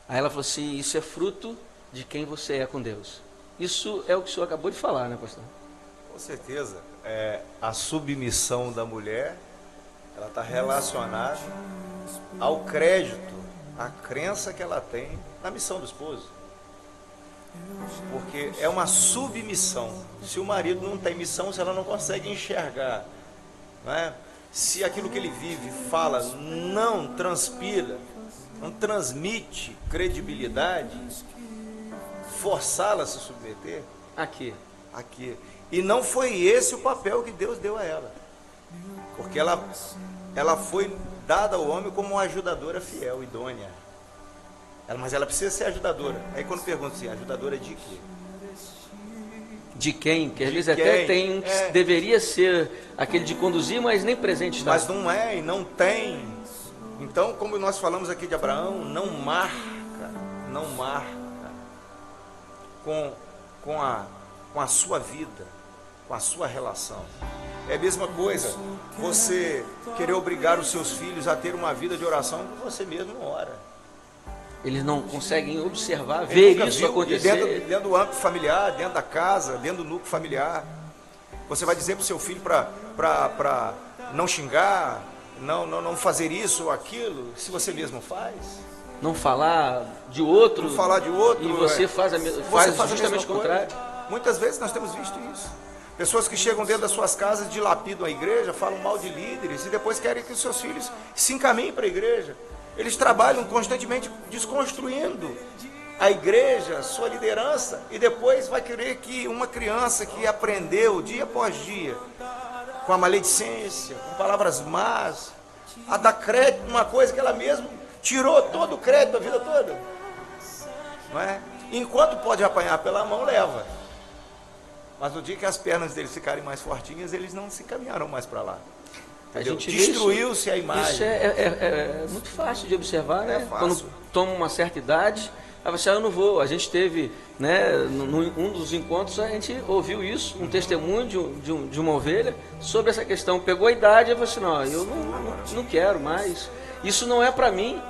Aí ela falou assim: isso é fruto de quem você é com Deus. Isso é o que o senhor acabou de falar, né, pastor? Com certeza. A submissão da mulher, ela está relacionada ao crédito, à crença que ela tem na missão do esposo. Porque é uma submissão. Se o marido não tem missão, se ela não consegue enxergar, não é? Se aquilo que ele vive, fala, não transpira, não transmite credibilidade, forçá-la a se submeter. Aqui. E não foi esse o papel que Deus deu a ela. Porque ela foi dada ao homem como uma ajudadora fiel, idônea. Mas ela precisa ser ajudadora. Aí quando pergunta assim, ajudadora de quê? de quem, que às De vezes quem? até tem um que deveria ser aquele de conduzir, mas nem presente está. Mas não é e não tem. Então, como nós falamos aqui de Abraão, não marca com a sua vida, com a sua relação. É a mesma coisa você querer obrigar os seus filhos a ter uma vida de oração que você mesmo não ora. Eles não conseguem observar, ver isso acontecer. Dentro do âmbito familiar, dentro da casa, dentro do núcleo familiar. Você vai dizer para o seu filho para não xingar, não fazer isso ou aquilo, se você mesmo faz. Não falar de outro. Não falar de outro. E você faz justamente o contrário. Muitas vezes nós temos visto isso. Pessoas que chegam dentro das suas casas, dilapidam a igreja, falam mal de líderes e depois querem que os seus filhos se encaminhem para a igreja. Eles trabalham constantemente desconstruindo a igreja, sua liderança, e depois vai querer que uma criança que aprendeu dia após dia, com a maledicência, com palavras más, a dar crédito numa coisa que ela mesma tirou todo o crédito a vida toda. Não é? Enquanto pode apanhar pela mão, leva. Mas no dia que as pernas deles ficarem mais fortinhas, eles não se encaminharão mais para lá. Destruiu-se a imagem. Isso é muito fácil de observar, né? Fácil. Quando toma uma certa idade, aí você, eu não vou. A gente teve, né, num dos encontros, a gente ouviu isso, um testemunho de uma ovelha sobre essa questão. Pegou a idade e falou assim, não, eu não quero mais. Isso não é para mim.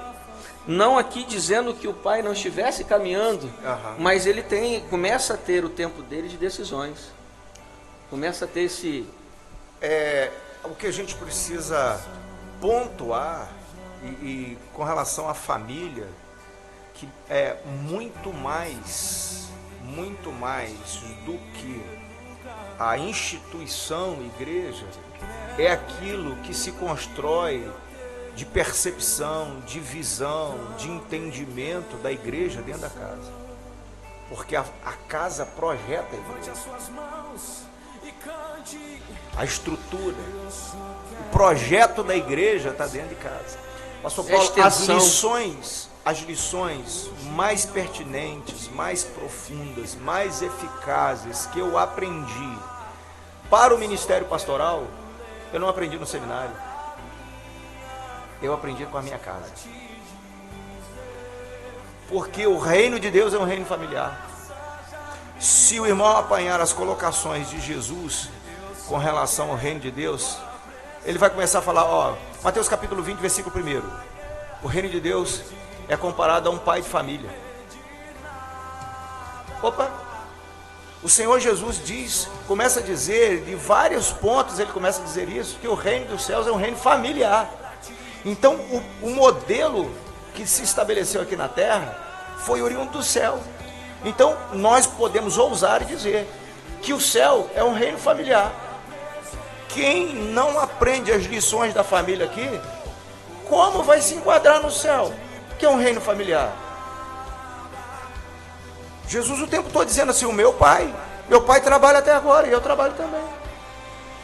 Não aqui dizendo que o pai não estivesse caminhando, mas ele começa a ter o tempo dele de decisões. Começa a ter esse... O que a gente precisa pontuar e com relação à família, que é muito mais do que a instituição igreja, é aquilo que se constrói de percepção, de visão, de entendimento da igreja dentro da casa. Porque a casa projeta a igreja. A estrutura, o projeto da igreja está dentro de casa. Pastor Paulo, as lições mais pertinentes, mais profundas, mais eficazes que eu aprendi para o ministério pastoral, eu não aprendi no seminário. Eu aprendi com a minha casa. Porque o reino de Deus é um reino familiar. Se o irmão apanhar as colocações de Jesus com relação ao reino de Deus, ele vai começar a falar, Mateus capítulo 20, versículo 1. O reino de Deus é comparado a um pai de família. O Senhor Jesus começa a dizer, de vários pontos ele começa a dizer isso, que o reino dos céus é um reino familiar. Então, o modelo que se estabeleceu aqui na terra foi oriundo do céu. Então, nós podemos ousar e dizer que o céu é um reino familiar. Quem não aprende as lições da família aqui, como vai se enquadrar no céu, que é um reino familiar? Jesus o tempo todo dizendo assim, meu pai trabalha até agora e eu trabalho também.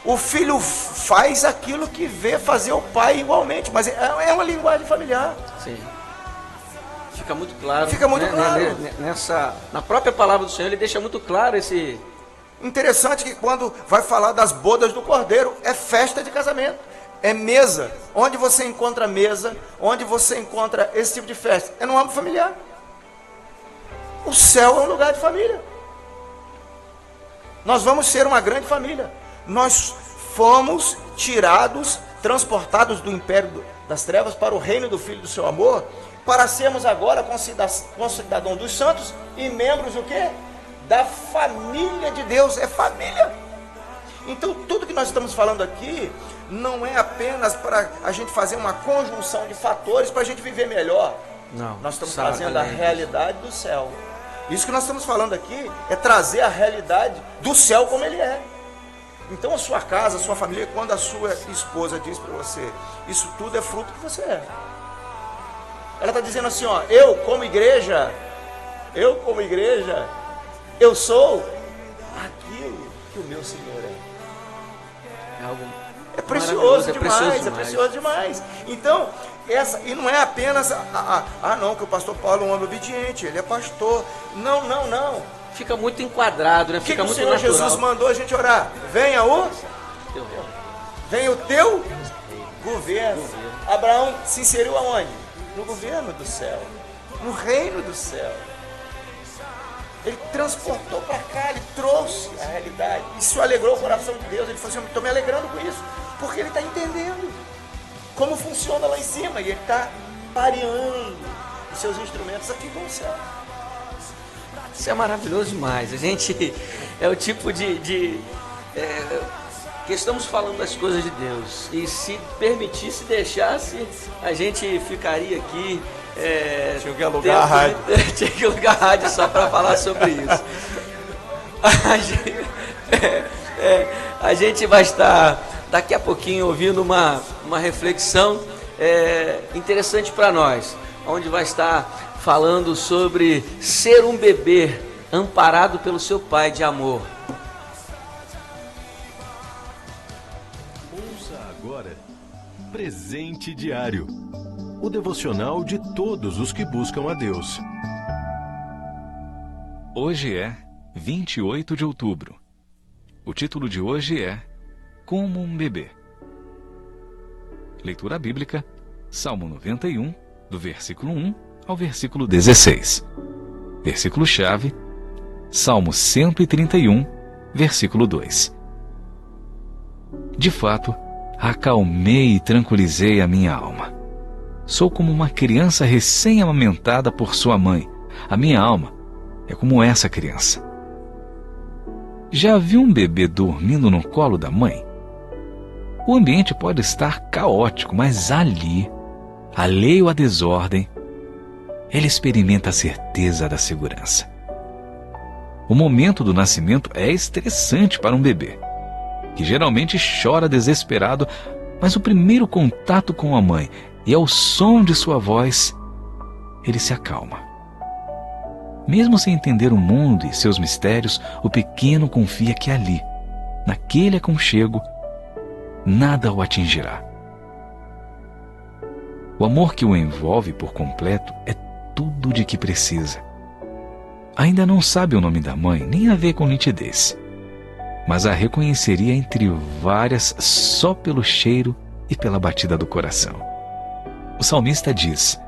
O filho faz aquilo que vê fazer o pai igualmente, mas é uma linguagem familiar. Sim. Fica muito claro. Claro. Na própria palavra do Senhor, ele deixa muito claro esse... Interessante que quando vai falar das bodas do Cordeiro, é festa de casamento, é mesa. Onde você encontra mesa, onde você encontra esse tipo de festa? É no âmbito familiar. O céu é um lugar de família. Nós vamos ser uma grande família. Nós fomos tirados, transportados do império das trevas para o reino do Filho do seu amor, para sermos agora concidadãos dos santos e membros do quê? Da família de Deus. É família. Então tudo que nós estamos falando aqui não é apenas para a gente fazer uma conjunção de fatores para a gente viver melhor. Não. Nós estamos trazendo a realidade do céu. Isso que nós estamos falando aqui é trazer a realidade do céu como ele é. Então a sua casa, a sua família, quando a sua esposa diz para você, isso tudo é fruto que você é. Ela está dizendo assim, eu como igreja, eu sou aquilo que o meu Senhor é. É algo precioso demais, é precioso demais. Então, e não é apenas, não, que o pastor Paulo é um homem obediente, ele é pastor. Não. fica muito enquadrado, né? O que Fica o muito Senhor natural. Jesus mandou a gente orar? Venha o teu governo. Abraão se inseriu aonde? No governo do céu, no reino do céu. Ele transportou para cá, ele trouxe a realidade. Isso alegrou o coração de Deus. Ele falou assim: estou me alegrando com isso, porque ele está entendendo como funciona lá em cima, e ele está pareando os seus instrumentos aqui com o céu. Isso é maravilhoso demais. A gente é o tipo que estamos falando das coisas de Deus. E se permitisse, deixasse, a gente ficaria aqui. Tinha que alugar a rádio. Tinha que alugar a rádio só para falar sobre isso. A gente vai estar daqui a pouquinho ouvindo uma reflexão interessante para nós, onde vai estar falando sobre ser um bebê amparado pelo seu pai de amor. Ouça agora Presente Diário, o devocional de todos os que buscam a Deus. Hoje é 28 de outubro. O título de hoje é Como um Bebê. Leitura bíblica, Salmo 91, do versículo 1 ao versículo 16. Versículo-chave, Salmo 131, versículo 2. De fato, acalmei e tranquilizei a minha alma. Sou como uma criança recém-amamentada por sua mãe. A minha alma é como essa criança. Já viu um bebê dormindo no colo da mãe? O ambiente pode estar caótico, mas ali, alheio à desordem, ele experimenta a certeza da segurança. O momento do nascimento é estressante para um bebê, que geralmente chora desesperado, mas o primeiro contato com a mãe e ao som de sua voz, ele se acalma. Mesmo sem entender o mundo e seus mistérios, o pequeno confia que ali, naquele aconchego, nada o atingirá. O amor que o envolve por completo é tudo de que precisa. Ainda não sabe o nome da mãe, nem a vê com nitidez, mas a reconheceria entre várias só pelo cheiro e pela batida do coração. O salmista diz: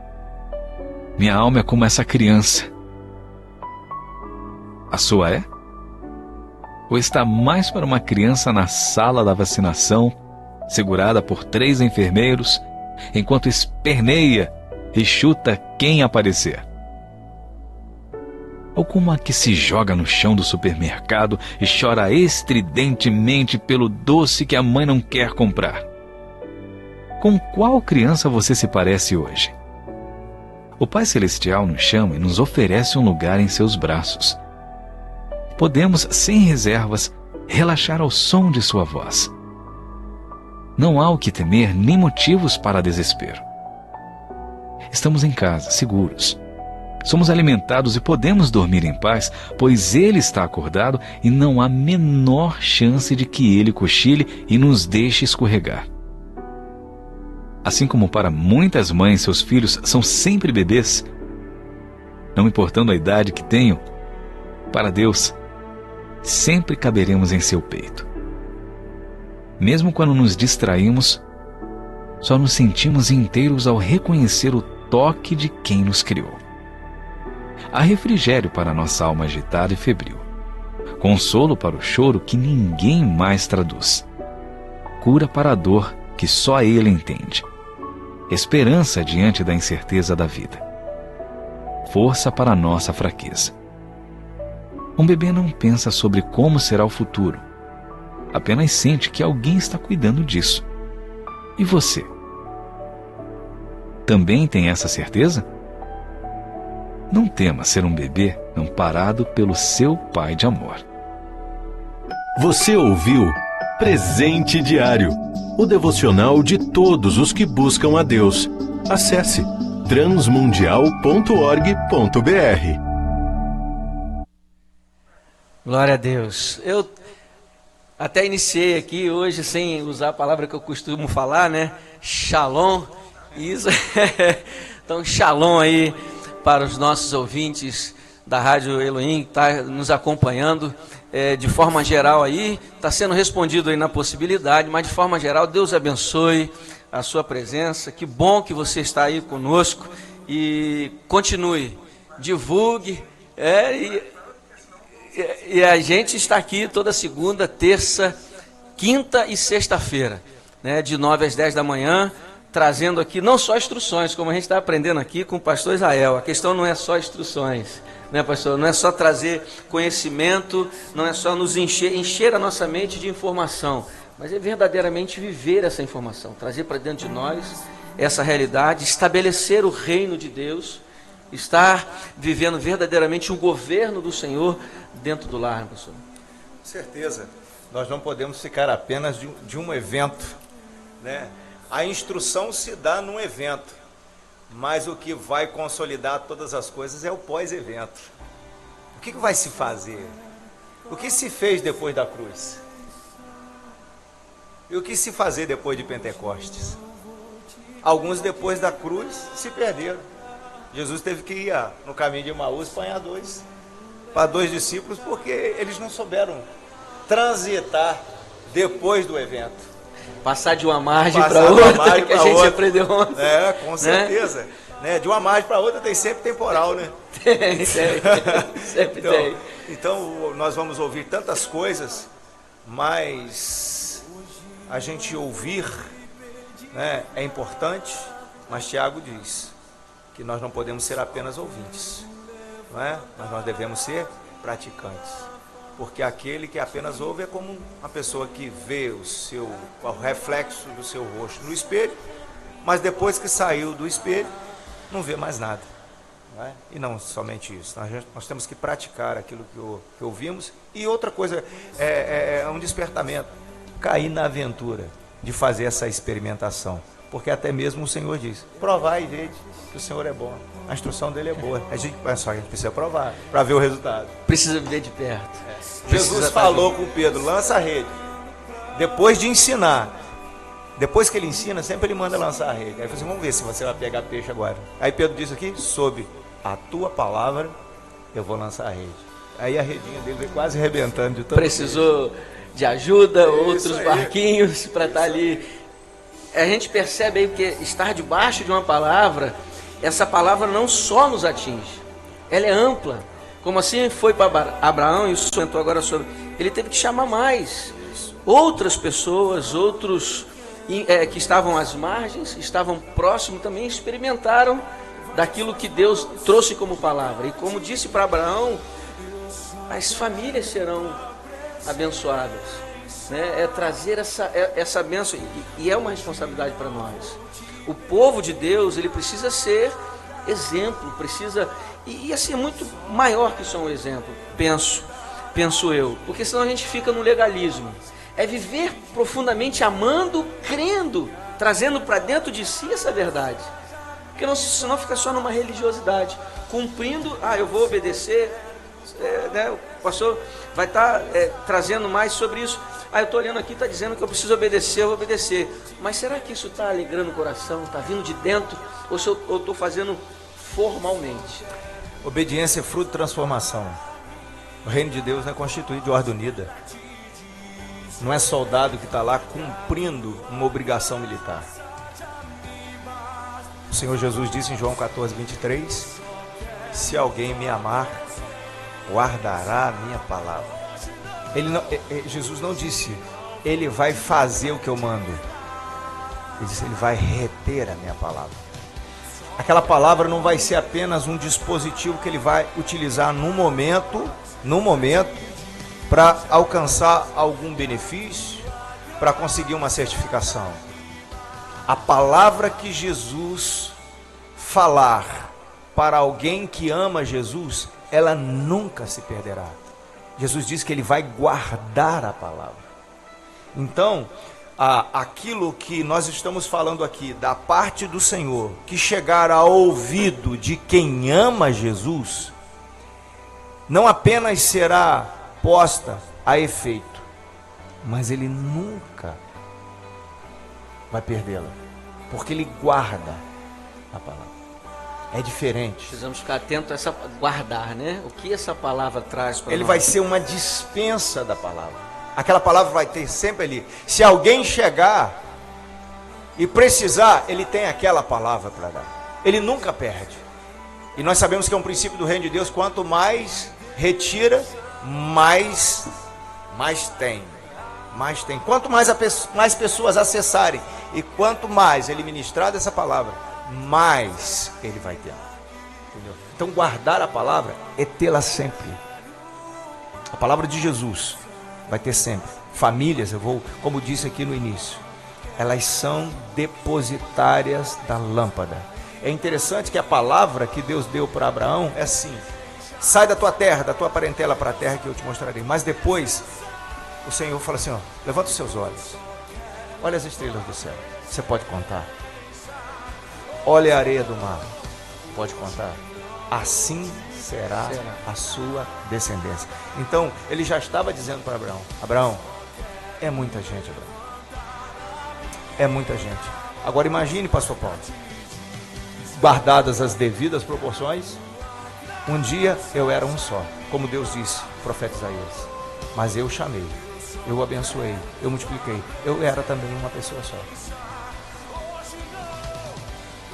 minha alma é como essa criança. A sua é? Ou está mais para uma criança na sala da vacinação, segurada por 3 enfermeiros, enquanto esperneia e chuta quem aparecer? Ou como a que se joga no chão do supermercado e chora estridentemente pelo doce que a mãe não quer comprar? Com qual criança você se parece hoje? O Pai Celestial nos chama e nos oferece um lugar em seus braços. Podemos, sem reservas, relaxar ao som de sua voz. Não há o que temer nem motivos para desespero. Estamos em casa, seguros. Somos alimentados e podemos dormir em paz, pois Ele está acordado e não há menor chance de que Ele cochile e nos deixe escorregar. Assim como para muitas mães seus filhos são sempre bebês, não importando a idade que tenham, para Deus, sempre caberemos em seu peito. Mesmo quando nos distraímos, só nos sentimos inteiros ao reconhecer o toque de quem nos criou. Há refrigério para nossa alma agitada e febril, consolo para o choro que ninguém mais traduz, cura para a dor que só Ele entende, esperança diante da incerteza da vida, força para a nossa fraqueza. Um bebê não pensa sobre como será o futuro, apenas sente que alguém está cuidando disso. E você? Também tem essa certeza? Não tema ser um bebê amparado pelo seu Pai de amor. Você ouviu Presente Diário, o devocional de todos os que buscam a Deus. Acesse transmundial.org.br. Glória a Deus. Eu até iniciei aqui hoje sem usar a palavra que eu costumo falar, né? Shalom. Isso. Então, shalom aí para os nossos ouvintes da Rádio Elohim, que está nos acompanhando de forma geral aí, está sendo respondido aí na possibilidade, mas de forma geral, Deus abençoe a sua presença, que bom que você está aí conosco, e continue, divulgue, e a gente está aqui toda segunda, terça, quinta e sexta-feira, né, de 9 às 10 da manhã, trazendo aqui não só instruções, como a gente está aprendendo aqui com o pastor Israel. A questão não é só instruções, né, pastor? Não é só trazer conhecimento, não é só nos encher a nossa mente de informação, mas é verdadeiramente viver essa informação, trazer para dentro de nós essa realidade, estabelecer o reino de Deus, estar vivendo verdadeiramente um governo do Senhor dentro do lar, pastor. Com certeza. Nós não podemos ficar apenas de um evento, né? A instrução se dá num evento, mas o que vai consolidar todas as coisas é o pós-evento. O que vai se fazer? O que se fez depois da cruz? E o que se fazer depois de Pentecostes? Alguns depois da cruz se perderam. Jesus teve que ir no caminho de Emaús para dois discípulos, porque eles não souberam transitar depois do evento. Passar de uma margem para outra, que a gente aprendeu ontem. Com certeza. Né? De uma margem para outra tem sempre temporal, né? Tem. Sempre tem. Então, nós vamos ouvir tantas coisas, mas a gente ouvir, né, é importante, mas Tiago diz que nós não podemos ser apenas ouvintes, não é? Mas nós devemos ser praticantes. Porque aquele que apenas ouve é como uma pessoa que vê o reflexo do seu rosto no espelho, mas depois que saiu do espelho, não vê mais nada. Não é? E não somente isso, nós temos que praticar aquilo que ouvimos. E outra coisa, é um despertamento, cair na aventura de fazer essa experimentação. Porque até mesmo o Senhor diz, provai e vede que o Senhor é bom. A instrução dele é boa. A gente precisa provar para ver o resultado. Precisa ver de perto. Jesus falou com Pedro, lança a rede. Depois de ensinar. Depois que ele ensina, sempre ele manda lançar a rede. Aí ele falou assim, vamos ver se você vai pegar peixe agora. Aí Pedro disse aqui, sob a tua palavra, eu vou lançar a rede. Aí a redinha dele veio quase arrebentando de todo. Precisou de ajuda, outros barquinhos para estar ali. A gente percebe aí que estar debaixo de uma palavra, essa palavra não só nos atinge, ela é ampla. Como assim foi para Abraão, e o senhor comentou agora sobre, ele teve que chamar mais outras pessoas, outros que estavam às margens, estavam próximos, também experimentaram daquilo que Deus trouxe como palavra. E como disse para Abraão, as famílias serão abençoadas, né? É trazer essa bênção, e é uma responsabilidade para nós. O povo de Deus, ele precisa ser exemplo, precisa, e assim, é muito maior que só um exemplo, penso eu, porque senão a gente fica no legalismo. É viver profundamente amando, crendo, trazendo para dentro de si essa verdade, porque senão fica só numa religiosidade, cumprindo, eu vou obedecer, né? O pastor vai estar trazendo mais sobre isso. Eu estou olhando aqui, está dizendo que eu preciso obedecer, eu vou obedecer. Mas será que isso está alegrando o coração? Está vindo de dentro? Ou se eu estou fazendo formalmente? Obediência é fruto de transformação. O reino de Deus não é constituído de ordem unida. Não é soldado que está lá cumprindo uma obrigação militar. O Senhor Jesus disse em João 14:23, se alguém me amar, guardará a minha palavra. Jesus não disse, ele vai fazer o que eu mando. Ele disse, ele vai reter a minha palavra. Aquela palavra não vai ser apenas um dispositivo que ele vai utilizar num momento, para alcançar algum benefício, para conseguir uma certificação. A palavra que Jesus falar para alguém que ama Jesus, ela nunca se perderá. Jesus diz que ele vai guardar a palavra. Então, aquilo que nós estamos falando aqui, da parte do Senhor, que chegar ao ouvido de quem ama Jesus, não apenas será posta a efeito, mas ele nunca vai perdê-la, porque ele guarda a palavra. É diferente. Precisamos ficar atentos a essa, guardar, né? O que essa palavra traz para nós. Ele vai ser uma dispensa da palavra. Aquela palavra vai ter sempre ali. Se alguém chegar e precisar, ele tem aquela palavra para dar. Ele nunca perde. E nós sabemos que é um princípio do reino de Deus. Quanto mais retira, mais tem. Mais tem. Quanto mais pessoas acessarem e quanto mais ele ministrar dessa palavra, mais ele vai ter. Entendeu? Então guardar a palavra é tê-la sempre. A palavra de Jesus vai ter sempre. Famílias, como disse aqui no início, elas são depositárias da lâmpada. É interessante que a palavra que Deus deu para Abraão é assim: sai da tua terra, da tua parentela para a terra que eu te mostrarei. Mas depois o Senhor fala assim, ó, levanta os seus olhos, olha as estrelas do céu, você pode contar? Olha a areia do mar, pode contar? Assim será a sua descendência. Então ele já estava dizendo para Abraão: Abraão, é muita gente, Abraão, é muita gente. Agora imagine, pastor Paulo, guardadas as devidas proporções, um dia eu era um só, como Deus disse, profeta Isaías, mas eu chamei, eu abençoei, eu multipliquei, eu era também uma pessoa só.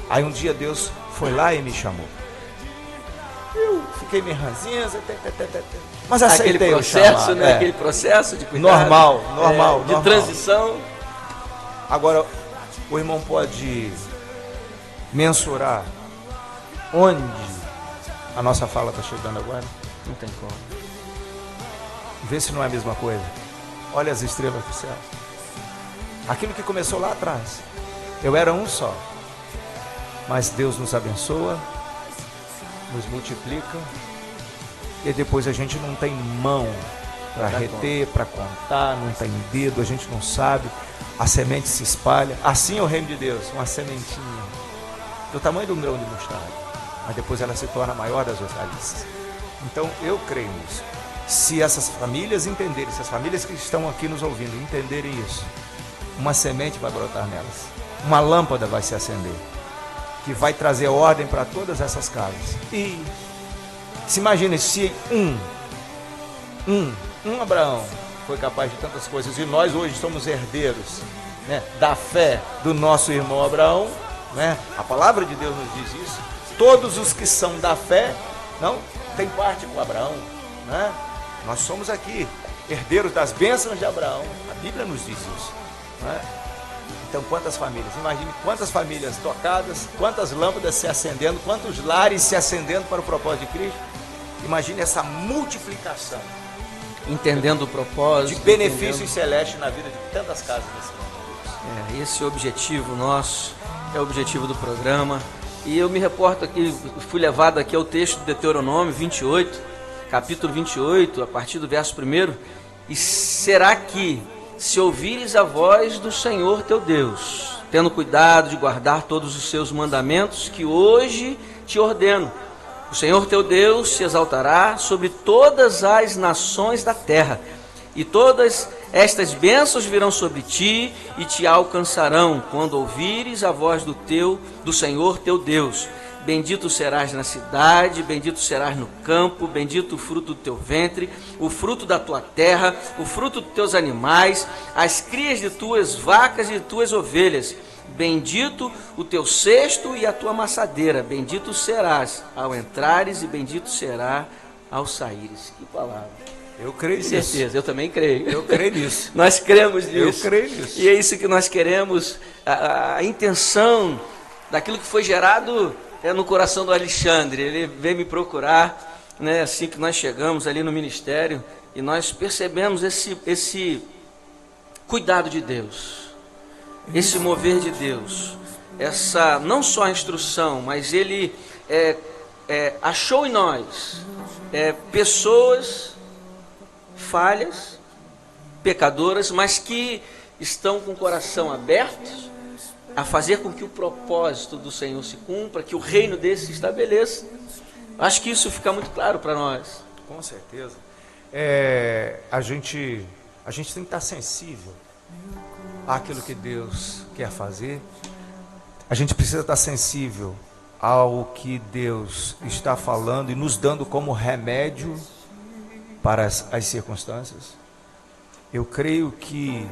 Aí um dia Deus foi lá e me chamou. Eu fiquei meio ranzinha, mas aceitei aquele processo, né? Aquele processo de cuidado, normal, de transição. Agora, o irmão pode mensurar onde a nossa fala está chegando agora? Não tem como. Vê se não é a mesma coisa. Olha as estrelas do céu. Aquilo que começou lá atrás. Eu era um só. Mas Deus nos abençoa, nos multiplica, e depois a gente não tem mão para reter, para contar, não tem dedo, a gente não sabe, a semente se espalha. Assim é o reino de Deus, uma sementinha do tamanho do grão de mostarda, mas depois ela se torna a maior das hortaliças. Então eu creio nisso. Se essas famílias entenderem, se as famílias que estão aqui nos ouvindo entenderem isso, uma semente vai brotar nelas, uma lâmpada vai se acender, que vai trazer ordem para todas essas casas. E se imagine se um Abraão foi capaz de tantas coisas, e nós hoje somos herdeiros, né, da fé do nosso irmão Abraão, né? A palavra de Deus nos diz isso. Todos os que são da fé não têm parte com Abraão, né? Nós somos aqui herdeiros das bênçãos de Abraão. A Bíblia nos diz isso, né? Então, quantas famílias? Imagine quantas famílias tocadas, quantas lâmpadas se acendendo, quantos lares se acendendo para o propósito de Cristo. Imagine essa multiplicação. Entendendo o propósito. De benefícios celestes na vida de tantas casas nesse mundo. Esse objetivo nosso é o objetivo do programa. E eu me reporto aqui, fui levado aqui ao texto de Deuteronômio 28, capítulo 28, a partir do verso 1. E será que, se ouvires a voz do Senhor teu Deus, tendo cuidado de guardar todos os seus mandamentos que hoje te ordeno, o Senhor teu Deus se exaltará sobre todas as nações da terra, e todas estas bênçãos virão sobre ti e te alcançarão quando ouvires a voz do Senhor teu Deus. Bendito serás na cidade, bendito serás no campo, bendito o fruto do teu ventre, o fruto da tua terra, o fruto dos teus animais, as crias de tuas vacas e de tuas ovelhas. Bendito o teu cesto e a tua amassadeira, bendito serás ao entrares e bendito será ao saíres. Que palavra! Eu creio nisso. Com certeza, eu também creio. Eu creio nisso. Nós cremos nisso. Eu creio nisso. E é isso que nós queremos, a intenção daquilo que foi gerado no coração do Alexandre. Ele veio me procurar, né, assim que nós chegamos ali no ministério, e nós percebemos esse cuidado de Deus, esse mover de Deus, essa não só a instrução, mas ele achou em nós pessoas falhas, pecadoras, mas que estão com o coração aberto a fazer com que o propósito do Senhor se cumpra, que o reino dele se estabeleça. Acho que isso fica muito claro para nós. Com certeza. A gente tem que estar sensível àquilo que Deus quer fazer. A gente precisa estar sensível ao que Deus está falando e nos dando como remédio para as circunstâncias. Eu creio que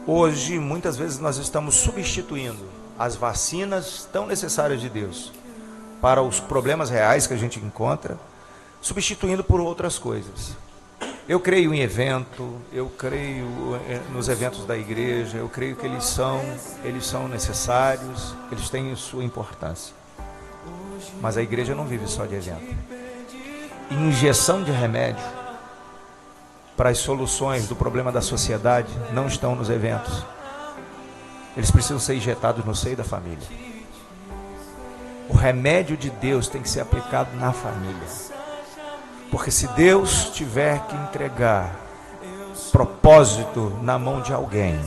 hoje, muitas vezes, nós estamos substituindo as vacinas tão necessárias de Deus para os problemas reais que a gente encontra, substituindo por outras coisas. Eu creio em evento, eu creio nos eventos da igreja, eu creio que eles são necessários, eles têm sua importância. Mas a igreja não vive só de evento. Injeção de remédio para as soluções do problema da sociedade não estão nos eventos. Eles precisam ser injetados no seio da família. O remédio de Deus tem que ser aplicado na família. Porque se Deus tiver que entregar propósito na mão de alguém,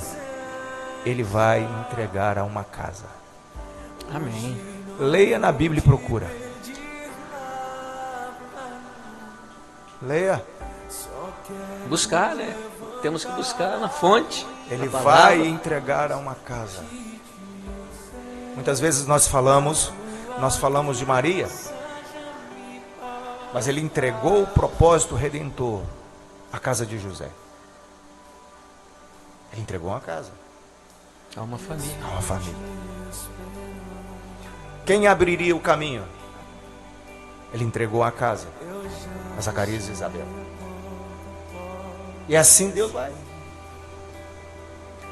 Ele vai entregar a uma casa. Amém. Leia na Bíblia e procura. Leia. Buscar, né? Temos que buscar na fonte. Ele na vai entregar a uma casa. Muitas vezes nós falamos de Maria, mas ele entregou o propósito redentor à casa de José. Ele entregou uma casa. A uma família. A uma família. Quem abriria o caminho? Ele entregou a casa a Zacarias e Isabel. E assim Deus vai.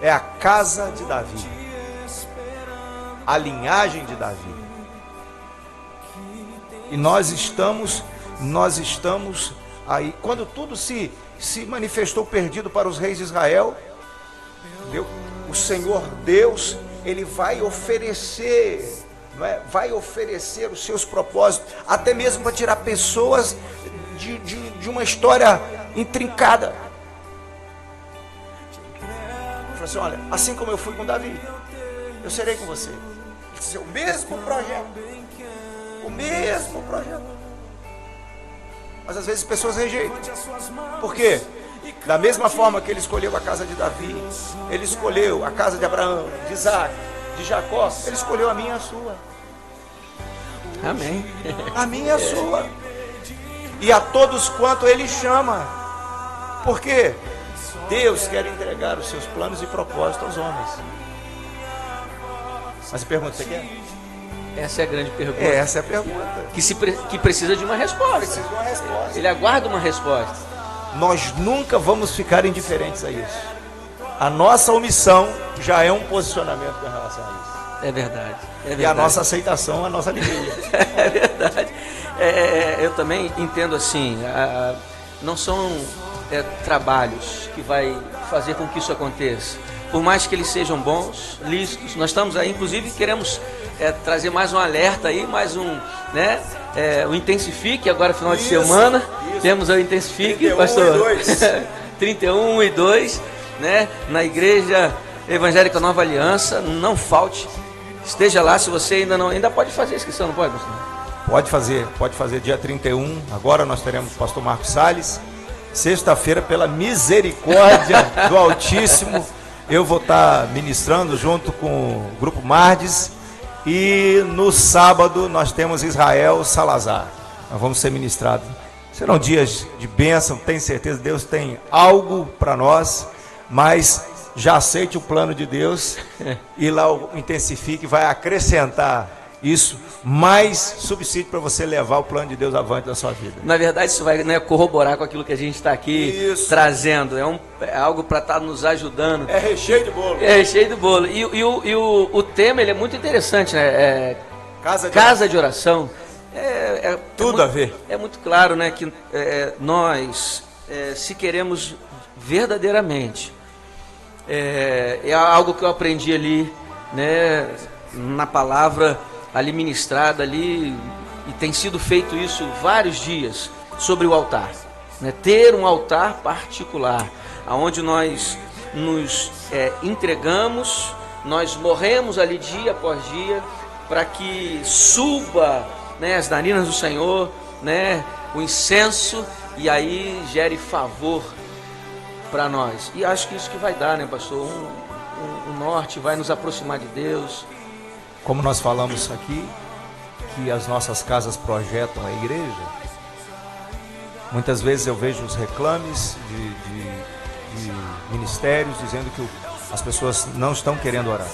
É a casa de Davi, a linhagem de Davi. E nós estamos aí. Quando tudo se manifestou perdido para os reis de Israel, o Senhor Deus, Ele vai oferecer, vai oferecer os seus propósitos, até mesmo para tirar pessoas de uma história intrincada. Ele falou assim: olha, assim como eu fui com Davi, eu serei com você. Ele disse: o mesmo projeto. O mesmo projeto. Mas às vezes as pessoas rejeitam. Por quê? Da mesma forma que ele escolheu a casa de Davi, ele escolheu a casa de Abraão, de Isaac, de Jacó, ele escolheu a minha e a sua. Amém. A minha e a sua. E a todos quanto ele chama. Por quê? Deus quer entregar os seus planos e propósitos aos homens. Mas eu pergunto: você quer? Essa é a grande pergunta. Essa é a pergunta. Que precisa de uma resposta. Precisa de uma resposta. Ele aguarda uma resposta. Nós nunca vamos ficar indiferentes a isso. A nossa omissão já é um posicionamento com relação a isso. É verdade. É verdade. E a nossa aceitação, a nossa alegria. É verdade. Eu também entendo assim, não são trabalhos que vai fazer com que isso aconteça. Por mais que eles sejam bons, lícitos, nós estamos aí, inclusive queremos trazer mais um alerta aí, mais um, né? O Intensifique, agora final de semana. Isso. Temos o Intensifique, 31 pastor. 31 e 2, né? Na Igreja Evangélica Nova Aliança. Não falte. Esteja lá, se você ainda pode fazer a inscrição, não pode, pastor? Pode fazer dia 31. Agora nós teremos o pastor Marcos Salles. Sexta-feira, pela misericórdia do Altíssimo, eu vou estar ministrando junto com o Grupo Mardes. E no sábado nós temos Israel Salazar. Nós vamos ser ministrados. Serão dias de bênção, tenho certeza. Deus tem algo para nós, mas já aceite o plano de Deus. E lá o Intensifique vai acrescentar isso, mais subsídio para você levar o plano de Deus avante da sua vida. Na verdade, isso vai corroborar com aquilo que a gente está aqui trazendo. É algo para estar nos ajudando. É recheio de bolo. É recheio de bolo. E o tema ele é muito interessante, né? Casa de oração. Tudo a ver. É muito claro, né, que nós, se queremos verdadeiramente, é algo que eu aprendi ali, né, na palavra ali ministrada ali, e tem sido feito isso vários dias, sobre o altar, né? Ter um altar particular, aonde nós nos entregamos, nós morremos ali dia após dia, para que suba, né, as narinas do Senhor, né, o incenso, e aí gere favor para nós. E acho que isso que vai dar, né, pastor? Um norte, vai nos aproximar de Deus. Como nós falamos aqui, que as nossas casas projetam a igreja. Muitas vezes eu vejo os reclames de ministérios dizendo que as pessoas não estão querendo orar.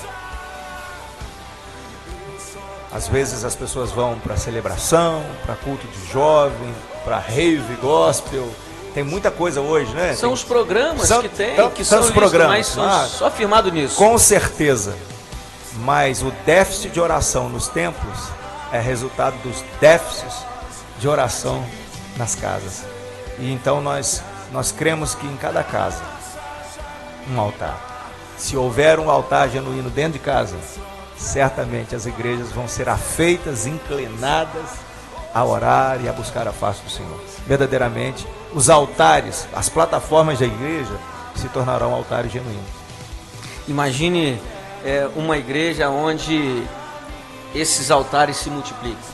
Às vezes as pessoas vão para celebração, para culto de jovem, para rave, gospel. Tem muita coisa hoje, né? São os programas que tem, que são são os programas, mas são só firmado nisso. Com certeza. Mas o déficit de oração nos templos é resultado dos déficits de oração nas casas. E então nós cremos que em cada casa um altar. Se houver um altar genuíno dentro de casa, certamente as igrejas vão ser afeitas, inclinadas a orar e a buscar a face do Senhor. Verdadeiramente, os altares, as plataformas da igreja se tornarão altares genuínos. Imagine uma igreja onde esses altares se multiplicam.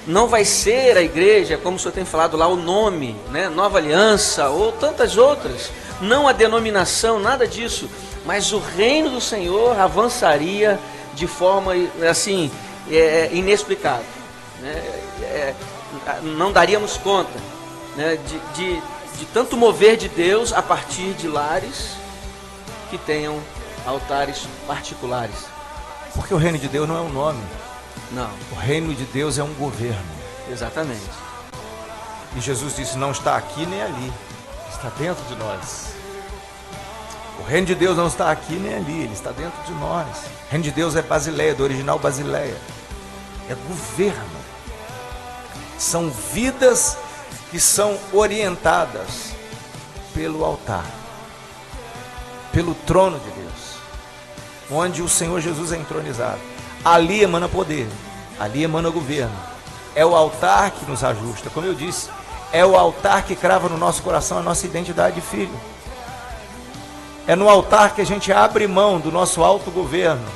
Não vai ser a igreja, como o senhor tem falado lá, o nome, né? Nova Aliança ou tantas outras. Não a denominação, nada disso. Mas o reino do Senhor avançaria de forma assim inexplicável, né? Não daríamos conta, né, de tanto mover de Deus a partir de lares que tenham altares particulares. Porque o reino de Deus não é um nome. Não. O reino de Deus é um governo. Exatamente. E Jesus disse, não está aqui nem ali, está dentro de nós. O reino de Deus não está aqui nem ali, ele está dentro de nós. O reino de Deus é Basileia, do original Basileia. É governo. São vidas que são orientadas pelo altar, pelo trono de Deus, onde o Senhor Jesus é entronizado. Ali emana poder, ali emana governo. É o altar que nos ajusta, como eu disse, é o altar que crava no nosso coração a nossa identidade de filho. É no altar que a gente abre mão do nosso autogoverno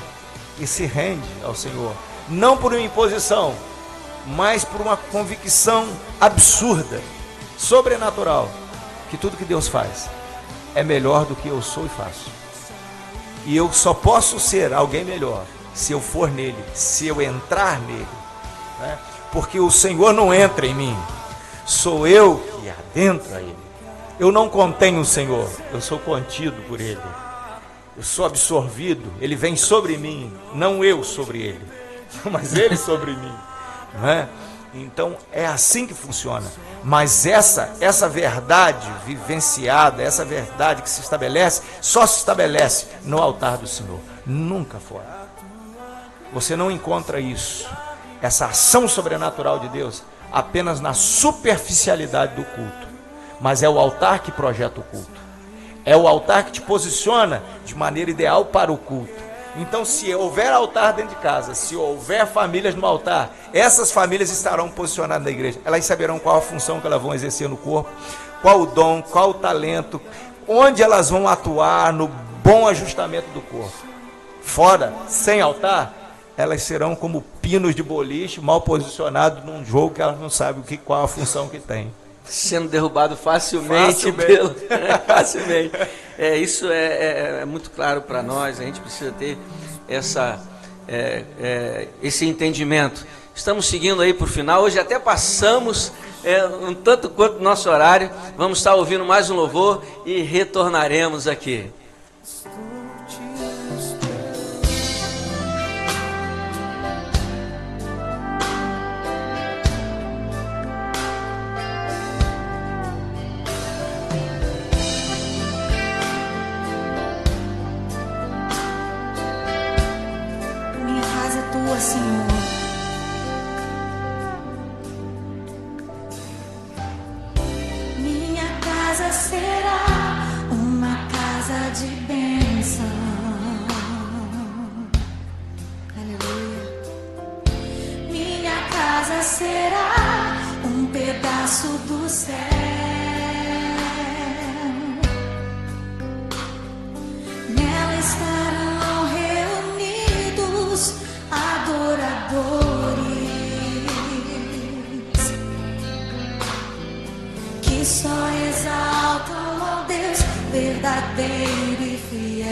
e se rende ao Senhor. Não por uma imposição, mas por uma convicção absurda, sobrenatural, que tudo que Deus faz é melhor do que eu sou e faço. E eu só posso ser alguém melhor se eu for nele, se eu entrar nele, né? Porque o Senhor não entra em mim, sou eu que adentra ele. Eu não contenho o Senhor, eu sou contido por ele. Eu sou absorvido, ele vem sobre mim, não eu sobre ele, mas ele sobre mim, não é? Então é assim que funciona. Mas essa verdade vivenciada, essa verdade que se estabelece, só se estabelece no altar do Senhor, nunca fora. Você não encontra isso, essa ação sobrenatural de Deus, apenas na superficialidade do culto. Mas é o altar que projeta o culto. É o altar que te posiciona de maneira ideal para o culto. Então, se houver altar dentro de casa, se houver famílias no altar, essas famílias estarão posicionadas na igreja. Elas saberão qual a função que elas vão exercer no corpo, qual o dom, qual o talento, onde elas vão atuar no bom ajustamento do corpo. Fora, sem altar, elas serão como pinos de boliche, mal posicionados num jogo que elas não sabem qual a função que tem. Sendo derrubado facilmente. Facilmente. Isso é muito claro para nós. A gente precisa ter esse entendimento. Estamos seguindo aí para o final. Hoje até passamos um tanto quanto nosso horário. Vamos estar ouvindo mais um louvor e retornaremos aqui. Senhor, minha casa será uma casa de bênção. Aleluia. Minha casa será um pedaço do céu. Nela estarão reunidos adoradores que só exaltam ao Deus verdadeiro e fiel.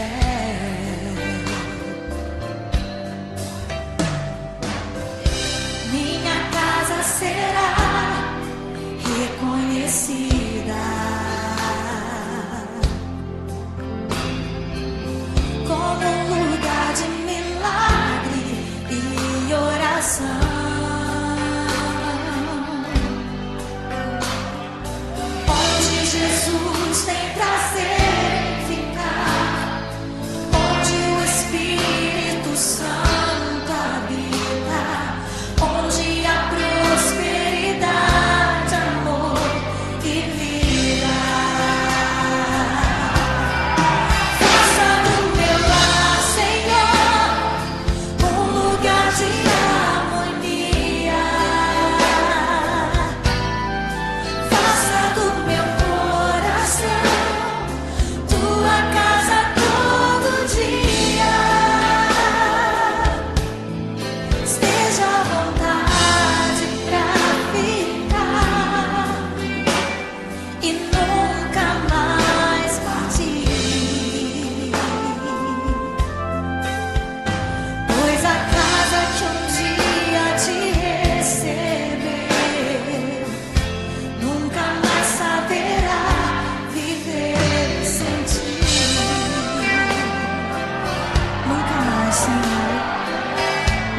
Senhor.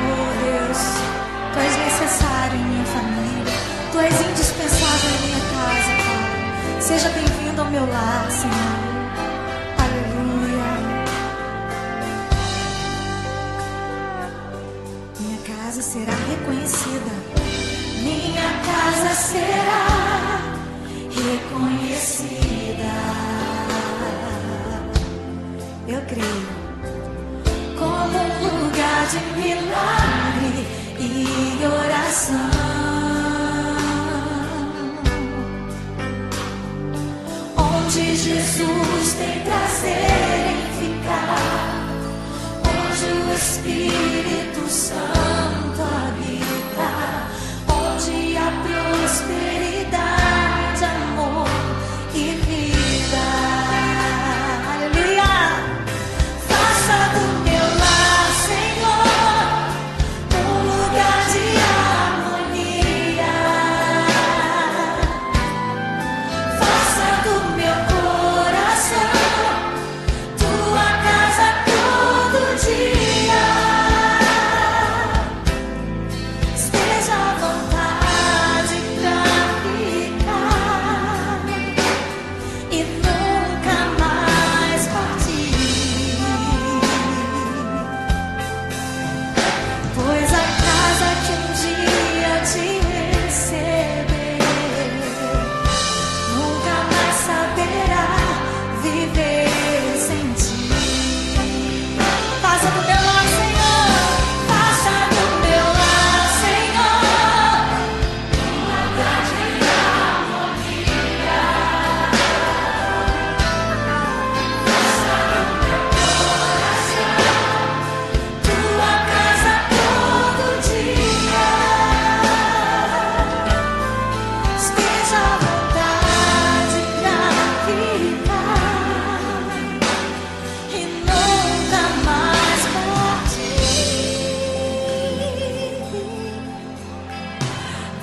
Oh Deus, Tu és necessário em minha família, Tu és indispensável em minha casa, Pai. Seja bem-vindo ao meu lar, Senhor. Aleluia. Minha casa será reconhecida. Minha casa será reconhecida. Eu creio como um lugar de milagre e oração, onde Jesus tem prazer em ficar, onde o Espírito Santo habita, onde há prosperidade, amor e vida. Aleluia! Faça do meu lar, Senhor, um lugar de harmonia. Faça do meu coração Tua casa todo dia. Esteja à vontade pra ficar e nunca mais partir. Pois a casa que um dia te receber nunca mais saberá viver sem ti. Faça do meu lar, Senhor, faça do meu lar, Senhor, uma grande harmonia. Faça do meu coração Tua casa todo dia. Esteja à vontade pra ficar e nunca mais partir.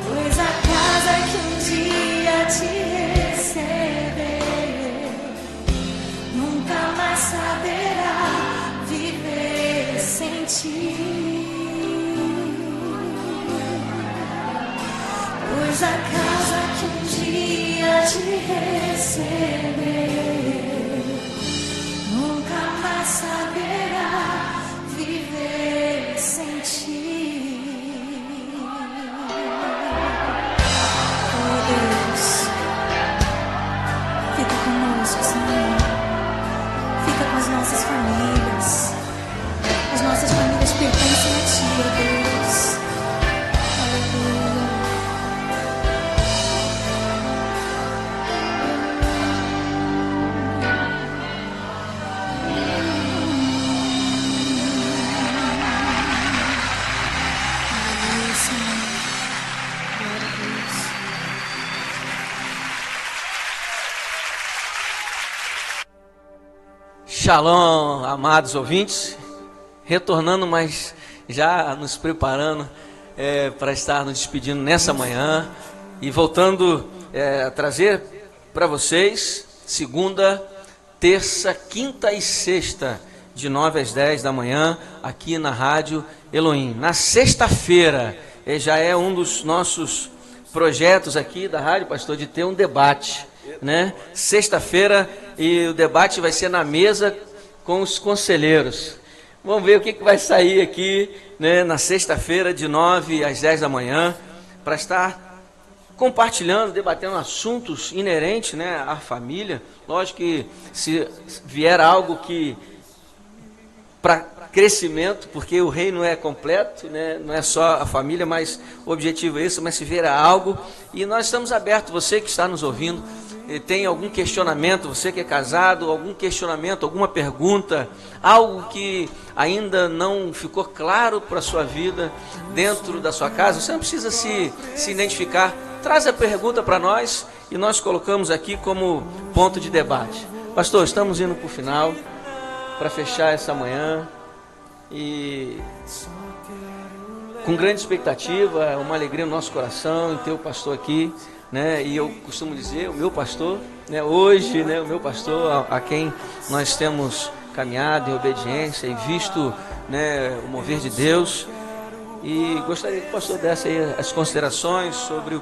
Pois a casa que um dia te receber nunca mais saberá viver sem ti. Pois a casa que um dia te receber nunca mais saberá viver sem ti. Oh Deus, fica conosco, Senhor. Fica com as nossas famílias. As nossas famílias pertencem a Ti, ó Deus. Aleluia. Aleluia, Senhor. Glória a Deus. Shalom, amados ouvintes, retornando, mas já nos preparando para estar nos despedindo nessa manhã e voltando a trazer para vocês segunda, terça, quinta e sexta, de 9 às 10 da manhã, aqui na Rádio Elohim. Na sexta-feira, já é um dos nossos projetos aqui da Rádio Pastor, de ter um debate, né? Sexta-feira, e o debate vai ser na mesa com os conselheiros. Vamos ver o que vai sair aqui, né, na sexta-feira, de 9 às 10 da manhã, para estar compartilhando, debatendo assuntos inerentes, né, à família. Lógico que se vier algo que para crescimento, porque o reino é completo, né, não é só a família, mas o objetivo é esse, mas se vier algo, e nós estamos abertos, você que está nos ouvindo, tem algum questionamento, você que é casado, algum questionamento, alguma pergunta, algo que ainda não ficou claro para a sua vida dentro da sua casa, você não precisa se identificar, traz a pergunta para nós e nós colocamos aqui como ponto de debate. Pastor, estamos indo para o final, para fechar essa manhã, e com grande expectativa, uma alegria no nosso coração em ter o pastor aqui, né? E eu costumo dizer, o meu pastor, né? Hoje, né? O meu pastor, a quem nós temos caminhado em obediência e visto, né, o mover de Deus. E gostaria que o pastor desse aí as considerações sobre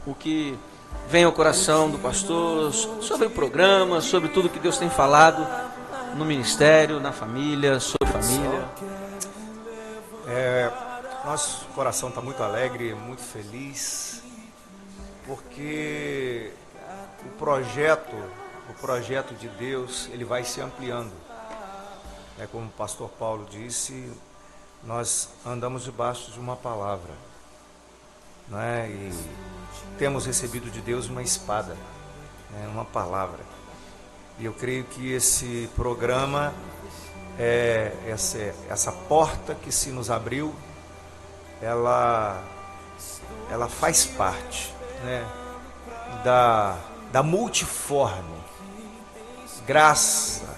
o que vem ao coração do pastor, sobre o programa, sobre tudo que Deus tem falado no ministério, na família, sobre família. Nosso coração está muito alegre, muito feliz, porque o projeto de Deus, ele vai se ampliando. Como o pastor Paulo disse, nós andamos debaixo de uma palavra, né? E temos recebido de Deus uma espada, né? Uma palavra. E eu creio que esse programa, essa porta que se nos abriu, ela faz parte, né, da multiforme graça,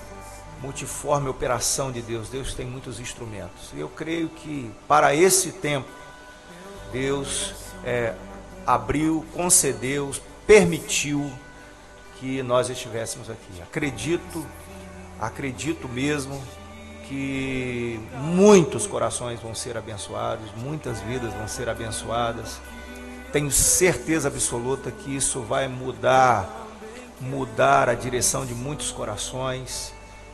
multiforme operação de Deus. Deus tem muitos instrumentos. E eu creio que para esse tempo, Deus abriu, concedeu, permitiu que nós estivéssemos aqui. Acredito mesmo que muitos corações vão ser abençoados, muitas vidas vão ser abençoadas. Tenho certeza absoluta que isso vai mudar a direção de muitos corações.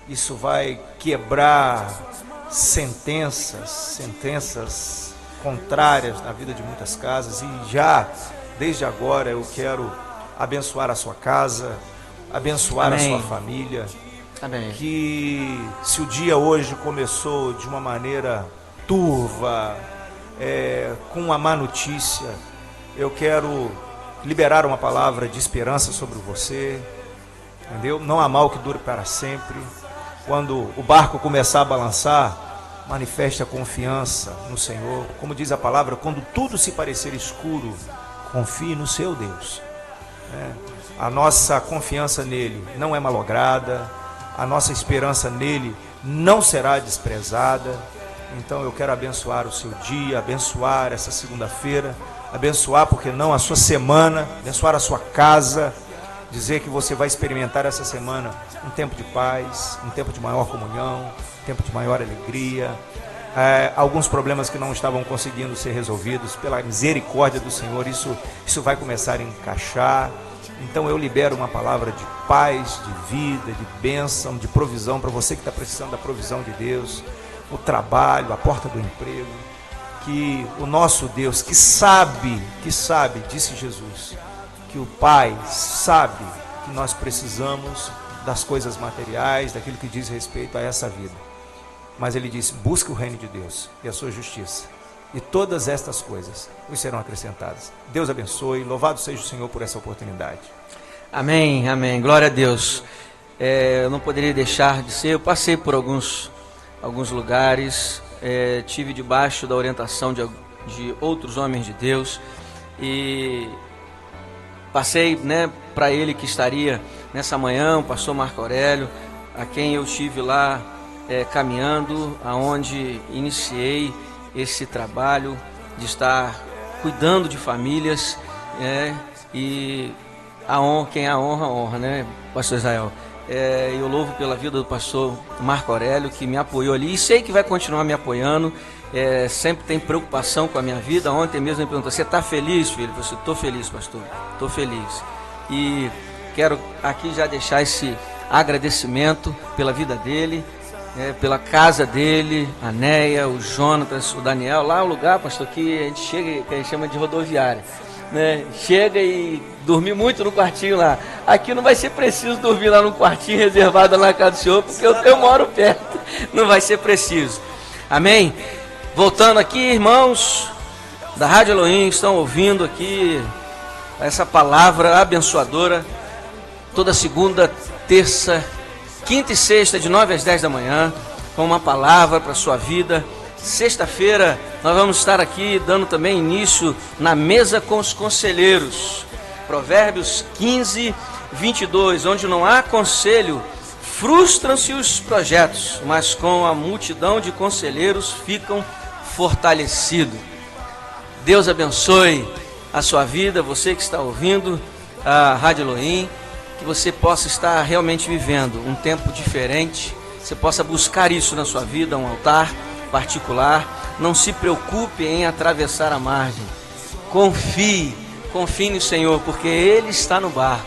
Isso vai quebrar sentenças contrárias na vida de muitas casas. E já, desde agora, eu quero abençoar a sua casa, abençoar Amém. A sua família. Amém. Que se o dia hoje começou de uma maneira turva, com uma má notícia, eu quero liberar uma palavra de esperança sobre você, entendeu? Não há mal que dure para sempre. Quando o barco começar a balançar, manifeste a confiança no Senhor. Como diz a palavra, quando tudo se parecer escuro, confie no seu Deus. A nossa confiança nele não é malograda, a nossa esperança nele não será desprezada. Então eu quero abençoar o seu dia, abençoar essa segunda-feira, abençoar, porque não, a sua semana, abençoar a sua casa, dizer que você vai experimentar essa semana um tempo de paz, um tempo de maior comunhão, um tempo de maior alegria. Alguns problemas que não estavam conseguindo ser resolvidos, pela misericórdia do Senhor, isso vai começar a encaixar. Então eu libero uma palavra de paz, de vida, de bênção, de provisão para você que está precisando da provisão de Deus, o trabalho, a porta do emprego. Que o nosso Deus, que sabe, disse Jesus, que o Pai sabe que nós precisamos das coisas materiais, daquilo que diz respeito a essa vida. Mas ele disse, busque o reino de Deus e a sua justiça, e todas estas coisas vos serão acrescentadas. Deus abençoe, louvado seja o Senhor por essa oportunidade. Amém, amém, glória a Deus. Eu não poderia deixar de ser, eu passei por alguns lugares, tive debaixo da orientação de outros homens de Deus, e passei, né, para ele que estaria nessa manhã, o pastor Marco Aurélio, a quem eu estive lá caminhando, aonde iniciei esse trabalho de estar cuidando de famílias, e quem a honra, né, pastor Israel. Eu louvo pela vida do pastor Marco Aurélio, que me apoiou ali, e sei que vai continuar me apoiando, sempre tem preocupação com a minha vida. Ontem mesmo me perguntou, você está feliz, filho? Eu falei, estou feliz, pastor, estou feliz. E quero aqui já deixar esse agradecimento pela vida dele, pela casa dele, a Neia, o Jonatas, o Daniel. Lá é o lugar, pastor, que a gente chega, que a gente chama de rodoviária, né? Chega e dormir muito no quartinho lá. Aqui não vai ser preciso dormir lá no quartinho reservado na casa do senhor, porque eu moro perto, não vai ser preciso. Amém? Voltando aqui, irmãos da Rádio Elohim, estão ouvindo aqui essa palavra abençoadora toda segunda, terça, quinta e sexta, de 9 às 10 da manhã, com uma palavra para a sua vida. Sexta-feira nós vamos estar aqui dando também início na mesa com os conselheiros. Provérbios 15, 22, onde não há conselho, frustram-se os projetos, mas com a multidão de conselheiros ficam fortalecidos. Deus abençoe a sua vida, você que está ouvindo a Rádio Elohim, que você possa estar realmente vivendo um tempo diferente, você possa buscar isso na sua vida, um altar particular. Não se preocupe em atravessar a margem. Confie no Senhor, porque Ele está no barco.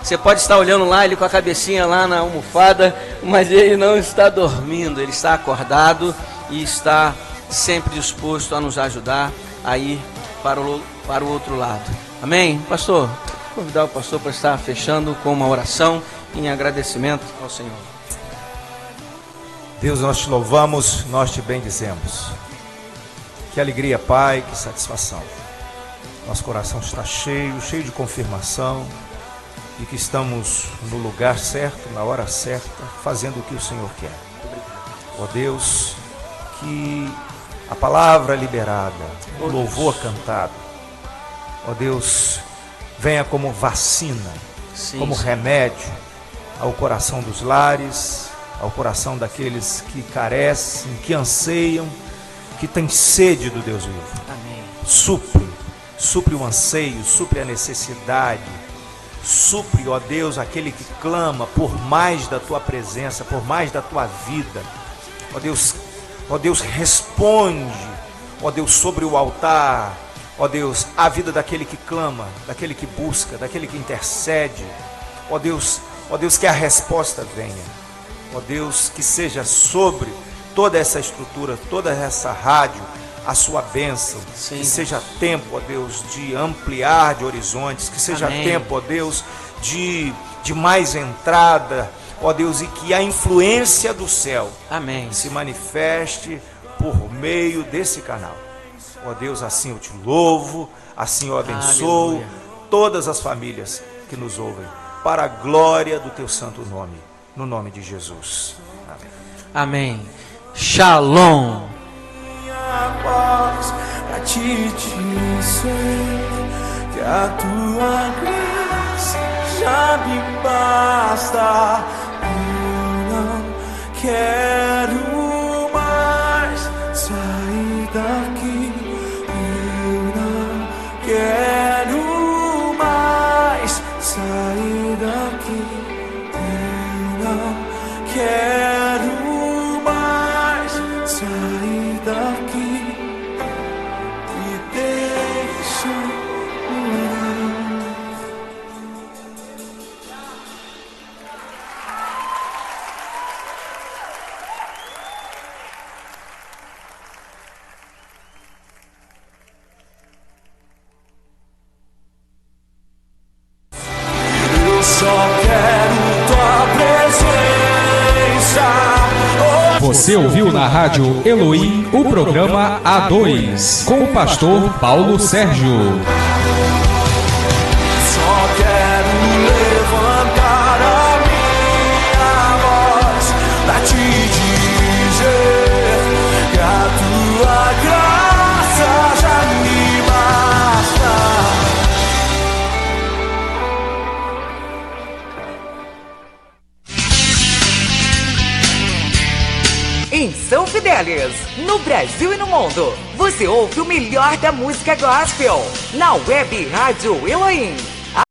Você pode estar olhando lá, Ele com a cabecinha lá na almofada, mas Ele não está dormindo, Ele está acordado e está sempre disposto a nos ajudar a ir para o outro lado. Amém? Pastor, vou convidar o pastor para estar fechando com uma oração em agradecimento ao Senhor. Deus, nós te louvamos, nós te bendizemos. Que alegria, Pai, que satisfação. Nosso coração está cheio de confirmação de que estamos no lugar certo, na hora certa, fazendo o que o Senhor quer. Ó Deus, que a palavra liberada, o louvor cantado, ó Deus, venha como vacina, como remédio ao coração dos lares, ao coração daqueles que carecem, que anseiam, que têm sede do Deus vivo. Amém. Supre o anseio, supre a necessidade, supre, ó Deus, aquele que clama por mais da tua presença, por mais da tua vida. Ó Deus, responde, ó Deus, sobre o altar, ó Deus, a vida daquele que clama, daquele que busca, daquele que intercede. Ó Deus, que a resposta venha. Ó Deus, que seja sobre toda essa estrutura, toda essa rádio, a sua bênção. Sim. Que seja tempo, ó Deus, de ampliar de horizontes, que seja tempo, ó Deus, de mais entrada, ó Deus, e que a influência do céu se manifeste por meio desse canal. Ó Deus, assim eu te louvo, assim eu abençoo todas as famílias que nos ouvem, para a glória do teu santo nome, no nome de Jesus. Amém. Shalom. Pra te dizer que a tua graça já me basta. Eu não quero mais sair daqui. Eu não quero mais sair daqui. Eu não quero mais sair daqui. Você ouviu na Rádio Elohim o programa A2 com o pastor Paulo Sérgio. Só quero levantar a minha voz pra te dizer que a tua graça já me basta. Em São Fidélis, no Brasil e no mundo, você ouve o melhor da música gospel na Web Rádio Elohim.